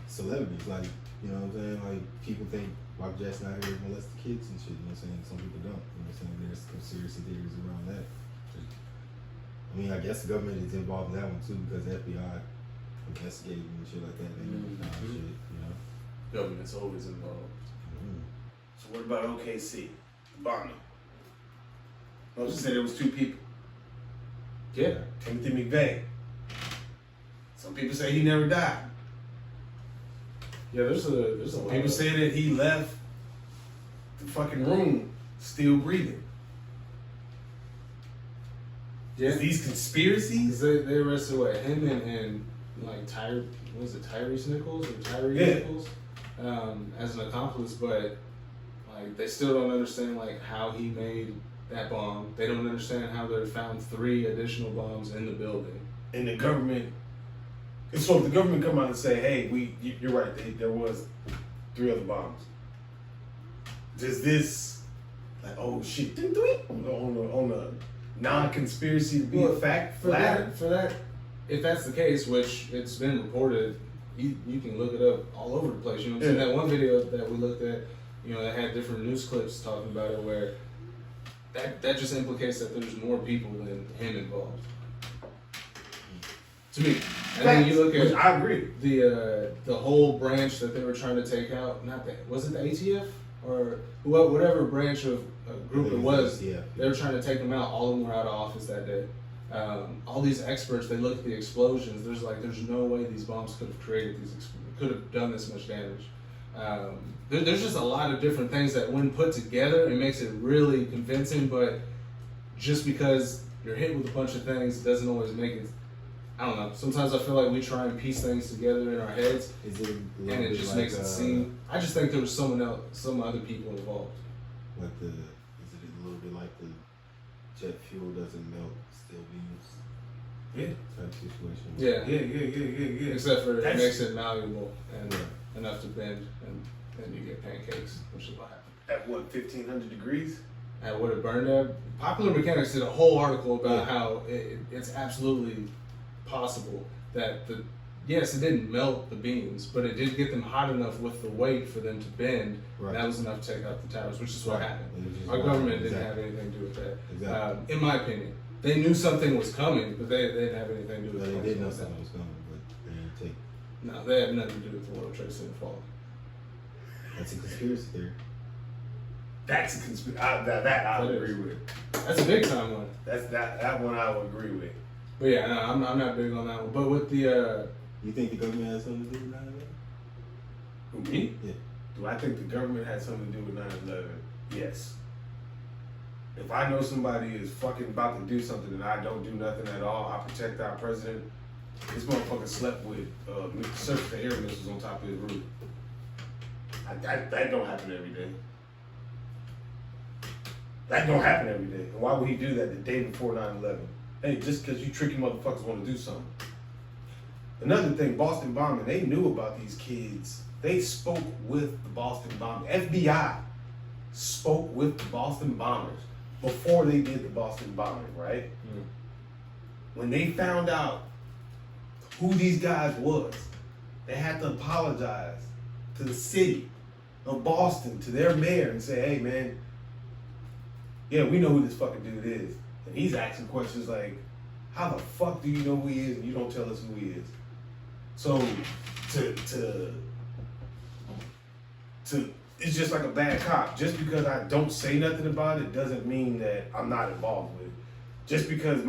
S1: celebrities, like, you know what I'm saying? Like, people think Michael Jackson out here molested kids and shit, you know what I'm saying? Some people don't, you know what I'm saying? There's conspiracy theories around that. I mean, I guess the government is involved in that one too, because the FBI investigated and shit like that. They shit, you know?
S3: Government's always involved.
S4: So what about OKC? The bombing. Let's just say there was 2 people.
S3: Yeah.
S4: Timothy McVeigh. Some people say he never died.
S3: Yeah, there's a lot
S4: People
S3: of,
S4: say that he left the fucking room still breathing.
S3: yeah.
S4: Is these conspiracies?
S3: They arrested him and like Tyrese Nichols or Tyree Nichols as an accomplice, but like they still don't understand like how he made that bomb. They don't understand how they found 3 additional bombs in the building.
S4: And the government. And so if the government come out and say, "Hey, you're right. There was 3 other bombs." Does this, like, oh shit, on a non-conspiracy to be a fact?
S3: For that, if that's the case, which it's been reported, you can look it up all over the place. You know what I'm saying? That one video that we looked at, you know, that had different news clips talking about it, where that just implicates that there's more people than him involved. To me, and then you look at
S4: I agree.
S3: the whole branch that they were trying to take out. Not that was it the ATF or whatever branch of group it was.
S1: Yeah.
S3: They were trying to take them out. All of them were out of office that day. All these experts, they look at the explosions. There's no way these bombs could have created could have done this much damage. There's just a lot of different things that when put together, it makes it really convincing. But just because you're hit with a bunch of things, it doesn't always make it. I don't know. Sometimes I feel like we try and piece things together in our heads, and it just makes it seem. I just think there was some other people involved.
S1: Like is it a little bit like the jet fuel doesn't melt, still beams?
S4: Yeah.
S1: Type situation.
S3: Yeah. Except for it makes it malleable and enough to bend, and then you get pancakes, which is what happened.
S4: At what, 1,500 degrees?
S3: At what it burned at. Popular Mechanics did a whole article about how it's absolutely possible that yes, it didn't melt the beams, but it did get them hot enough with the weight for them to bend. Right. That was enough to take out the towers, which is what happened. Our government didn't have anything to do with that.
S1: Exactly.
S3: In my opinion, they knew something was coming, but they didn't have anything to do with it.
S1: They did know something was coming, but they didn't take.
S3: No, they had nothing to do with the World Trade Center falling.
S1: That's a conspiracy theory.
S4: That's a conspiracy. That I would agree with.
S3: That's a big time one.
S4: That one I would agree with.
S3: But yeah, no, I'm not big on that one. But with the
S1: you think the government has something to do with 9/11?
S4: Who, me?
S1: Yeah.
S4: Do I think the government had something to do with 9/11? Yes. If I know somebody is fucking about to do something and I don't do nothing at all, I protect our president. This motherfucker slept with surface to air missiles on top of his roof. That don't happen every day. That don't happen every day. And why would he do that the day before 9/11? Hey, just because you tricky motherfuckers want to do something. Another thing, Boston bombing, they knew about these kids. They spoke with the Boston bombing. FBI spoke with the Boston bombers before they did the Boston bombing, right? Mm. When they found out who these guys was, they had to apologize to the city of Boston, to their mayor, and say, hey man, yeah, we know who this fucking dude is. And he's asking questions like, how the fuck do you know who he is and you don't tell us who he is? So it's just like a bad cop. Just because I don't say nothing about it doesn't mean that I'm not involved with it. Just because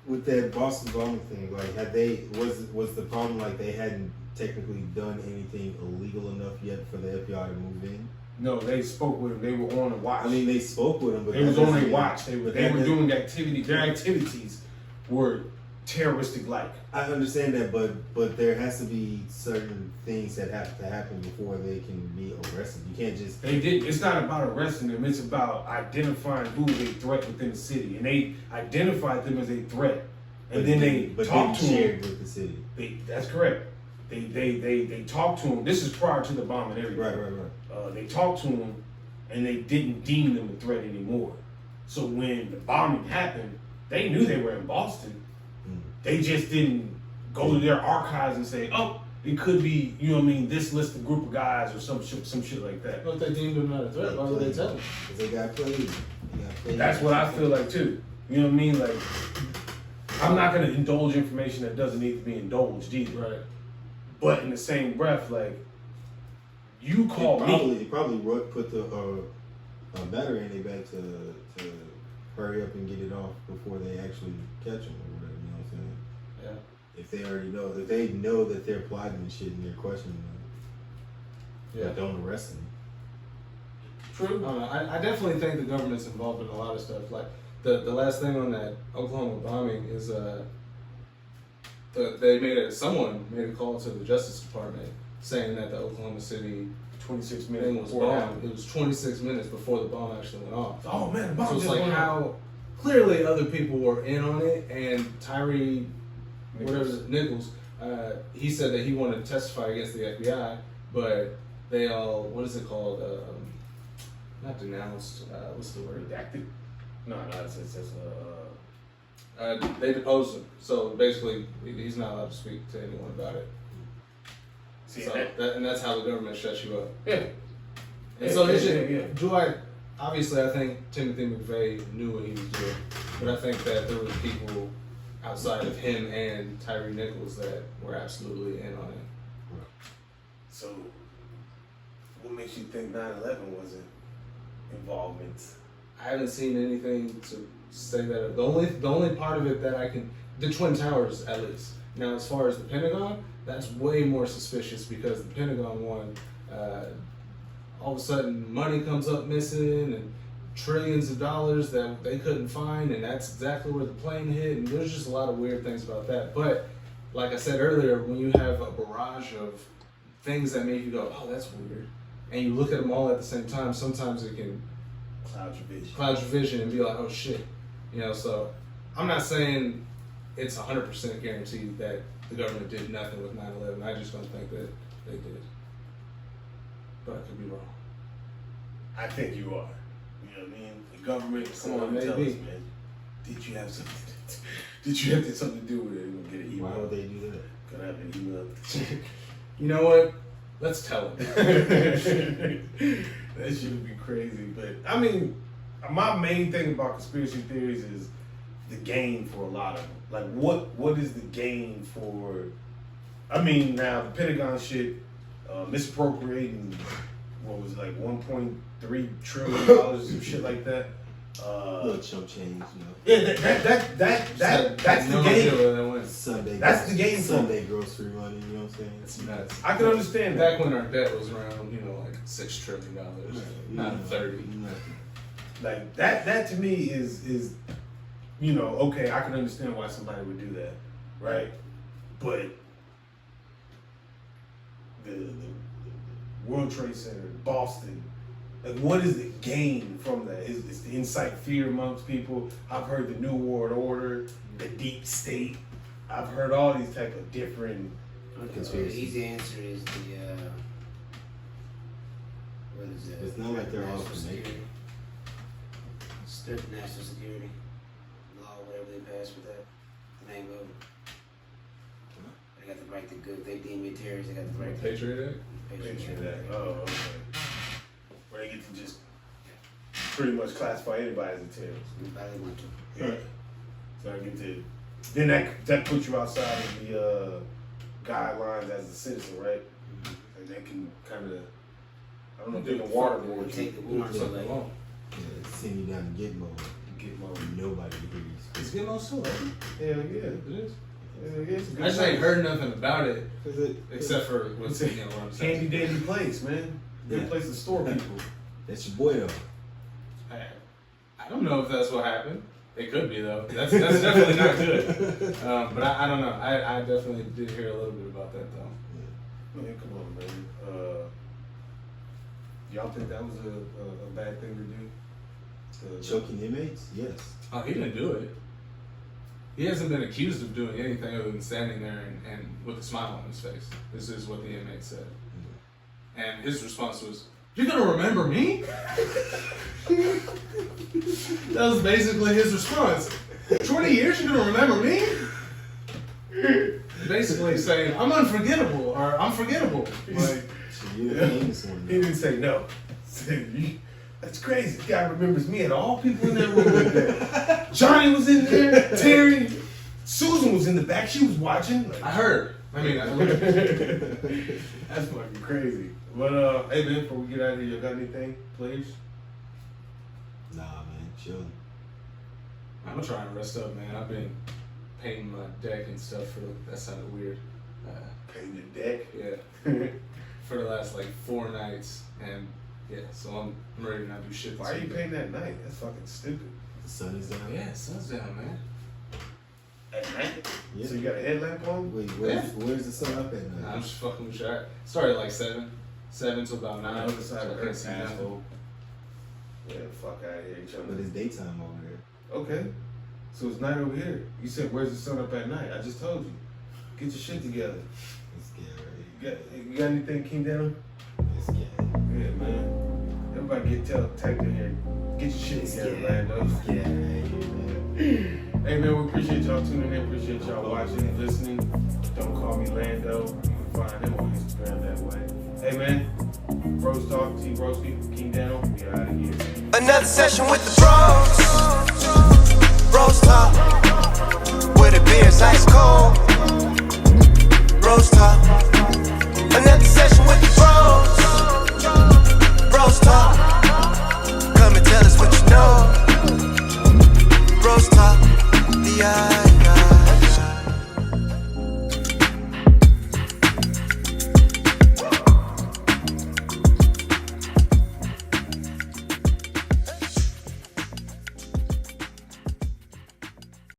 S1: with that Boston bombing thing, like was the problem like they hadn't technically done anything illegal enough yet for the FBI to move in?
S4: No, they spoke with him. They were on a watch.
S1: I mean, they spoke with him, but
S4: they was on a watch. They were doing activity. Their activities were terroristic like.
S1: I understand that, but there has to be certain things that have to happen before they can be arrested. You can't just.
S4: They did. It's not about arresting them. It's about identifying who is a threat within the city, and they identified them as a threat, and then they talked to them
S1: with the city.
S4: That's correct. They talked to them. This is prior to the bomb and everything.
S1: Right.
S4: They talked to them, and they didn't deem them a threat anymore. So when the bombing happened, they knew they were in Boston. They just didn't go to their archives and say, "Oh, it could be, you know what I mean, this list of group of guys or some shit like that."
S3: But if they deemed them not a threat, why would they tell them?
S1: Because they got played.
S4: That's what I feel like too. You know what I mean? Like, I'm not gonna indulge information that doesn't need to be indulged either.
S3: Right.
S4: But in the same breath, like, you call me.
S1: It probably put the battery in their back to hurry up and get it off before they actually catch them or whatever. You know what I'm saying?
S3: Yeah.
S1: If they already know, if they know that they're plotting and shit and they're questioning them, but don't arrest them.
S4: True.
S3: I definitely think the government's involved in a lot of stuff. Like the last thing on that Oklahoma bombing is someone made a call to the Justice Department saying that the Oklahoma City
S4: 26
S3: thing
S4: minutes
S3: was
S4: before
S3: bombed. It was 26 minutes before the bomb actually went off.
S4: Oh man, the bomb
S3: So it's
S4: just
S3: like
S4: went off.
S3: how clearly other people were in on it, and Tyree Nichols, he said that he wanted to testify against the FBI, but they all, what is it called? Not denounced. What's the word?
S4: Redacted? No, that's
S3: They deposed him. So basically, he's not allowed to speak to anyone about it.
S4: see
S3: So
S4: that.
S3: and that's how the government shuts you up.
S4: Yeah.
S3: And so it's just, do I? Obviously, I think Timothy McVeigh knew what he was doing, but I think that there were people outside of him and Tyree Nichols that were absolutely in on it.
S4: So, what makes you think 9/11 wasn't involvement?
S3: I haven't seen anything to say that. The only part of it that I can, the Twin Towers at least. Now, as far as the Pentagon, that's way more suspicious because the Pentagon one, all of a sudden money comes up missing and trillions of dollars that they couldn't find, and that's exactly where the plane hit. And there's just a lot of weird things about that. But like I said earlier, when you have a barrage of things that make you go, "Oh, that's weird," and you look at them all at the same time, sometimes it can cloud your vision and be like, "Oh shit," you know. So I'm not saying it's 100% guaranteed that the government did nothing with 9/11. I just don't think that they did, but I could be wrong.
S4: I think you are. You know what I mean? The government, come
S3: So
S4: on and tell us,
S3: maybe.
S4: man. Did you have something? Did you have something to do with it? We're gonna get an email.
S1: Why would they do that?
S4: Gonna have an email.
S3: You know what? Let's tell them.
S4: That shit would be crazy. But I mean, my main thing about conspiracy theories is the gain for a lot of them. Like, what is the gain for? I mean, now the Pentagon shit, misappropriating what was it, like $1.3 trillion or some shit like that.
S1: Little chump change, you know.
S4: Yeah, that's the game.
S1: Sunday.
S4: That's the game.
S1: Sunday grocery money. You know what I'm saying?
S3: It's nuts.
S4: I can understand that.
S3: Back when our debt was around, like $6 trillion, not 30.
S4: Like that to me is, you know, okay, I can understand why somebody would do that, right? But the World Trade Center, Boston, like, what is the gain from that? Is the incite fear amongst people? I've heard the New World Order, the deep state. I've heard all these type of different
S2: The easy answer is the what is it?
S1: It's not like they're all
S2: National
S1: connected.
S2: security. Strict national security law, whatever they passed with that. The name of it. They got the right to go. If they deem you terrorists, they got the right to
S3: Patriot Act?
S4: Patriot Act. Oh, okay. Where they get to just pretty much classify anybody as a terrorist.
S2: Anybody want to.
S4: Yeah. So I get to, then that puts you outside of the guidelines as a citizen, right? And they can kind of, I don't know if they can waterboard you.
S2: Take the warrants away.
S1: Yeah, send you down to Gitmo. Nobody
S3: It's
S1: agrees.
S3: getting on still, right?
S4: Hell yeah.
S3: It is.
S4: It's a good
S3: I just ain't
S4: place.
S3: heard nothing about it, except for what's
S4: It's a
S3: what I'm saying.
S4: handy dandy place, man. Good
S1: Yeah.
S4: place to store people.
S1: That's your boy though.
S3: I don't know if that's what happened. It could be though. That's definitely not good. But I don't know. I definitely did hear a little bit about that though.
S4: Man, come on, man. Y'all think that was a bad thing to do?
S1: Choking inmates? Yes.
S3: Oh, he didn't do it. He hasn't been accused of doing anything other than standing there and with a smile on his face. This is what the inmate said. And his response was, "You're gonna remember me?" That was basically his response. 20 years, you're gonna remember me? Basically saying, I'm unforgettable, or I'm forgettable. Like,
S1: He didn't
S4: say no. That's crazy. The guy remembers me and all people in that room like that. Johnny was in there, Terry, Susan was in the back. She was watching. Like,
S3: I heard. I mean,
S4: that's fucking crazy. But hey man, before we get out of here, you got anything, please?
S1: Nah, man, chill.
S3: I'm gonna try and rest up, man. I've been painting my deck and stuff that sounded weird.
S4: Painting your deck?
S3: Yeah. For the last like 4 nights, and yeah, so I'm ready to not do shit.
S4: Why are you painting at night? That's fucking stupid.
S1: The sun is down.
S3: Yeah, the sun's down, man.
S4: At night?
S1: Yeah.
S4: So you got a headlamp on?
S1: Wait, where's the sun up at night?
S3: I'm just fucking with you. I started at like 7 till about 9.
S4: On the other side of
S3: I can't
S4: Earth,
S3: see nothing.
S4: asshole. Yeah, fuck out of here, each other.
S1: But it's daytime over there.
S4: Okay. So it's night over here. You said, where's the sun up at night? I just told you. Get your shit together.
S1: It's scary.
S4: You got anything, King Down?
S1: It's scary.
S4: Yeah, man. Everybody type in here. Get your shit together, Lando.
S1: Yeah,
S4: Hey, man, we appreciate y'all tuning in. Appreciate y'all watching and listening. Don't call me Lando. You can find him on Instagram that way. Hey, man. BrosTalk, T-Broski, King Down. We out of here.
S6: Another session with the bros. BrosTalk. Where the beer's ice cold. BrosTalk.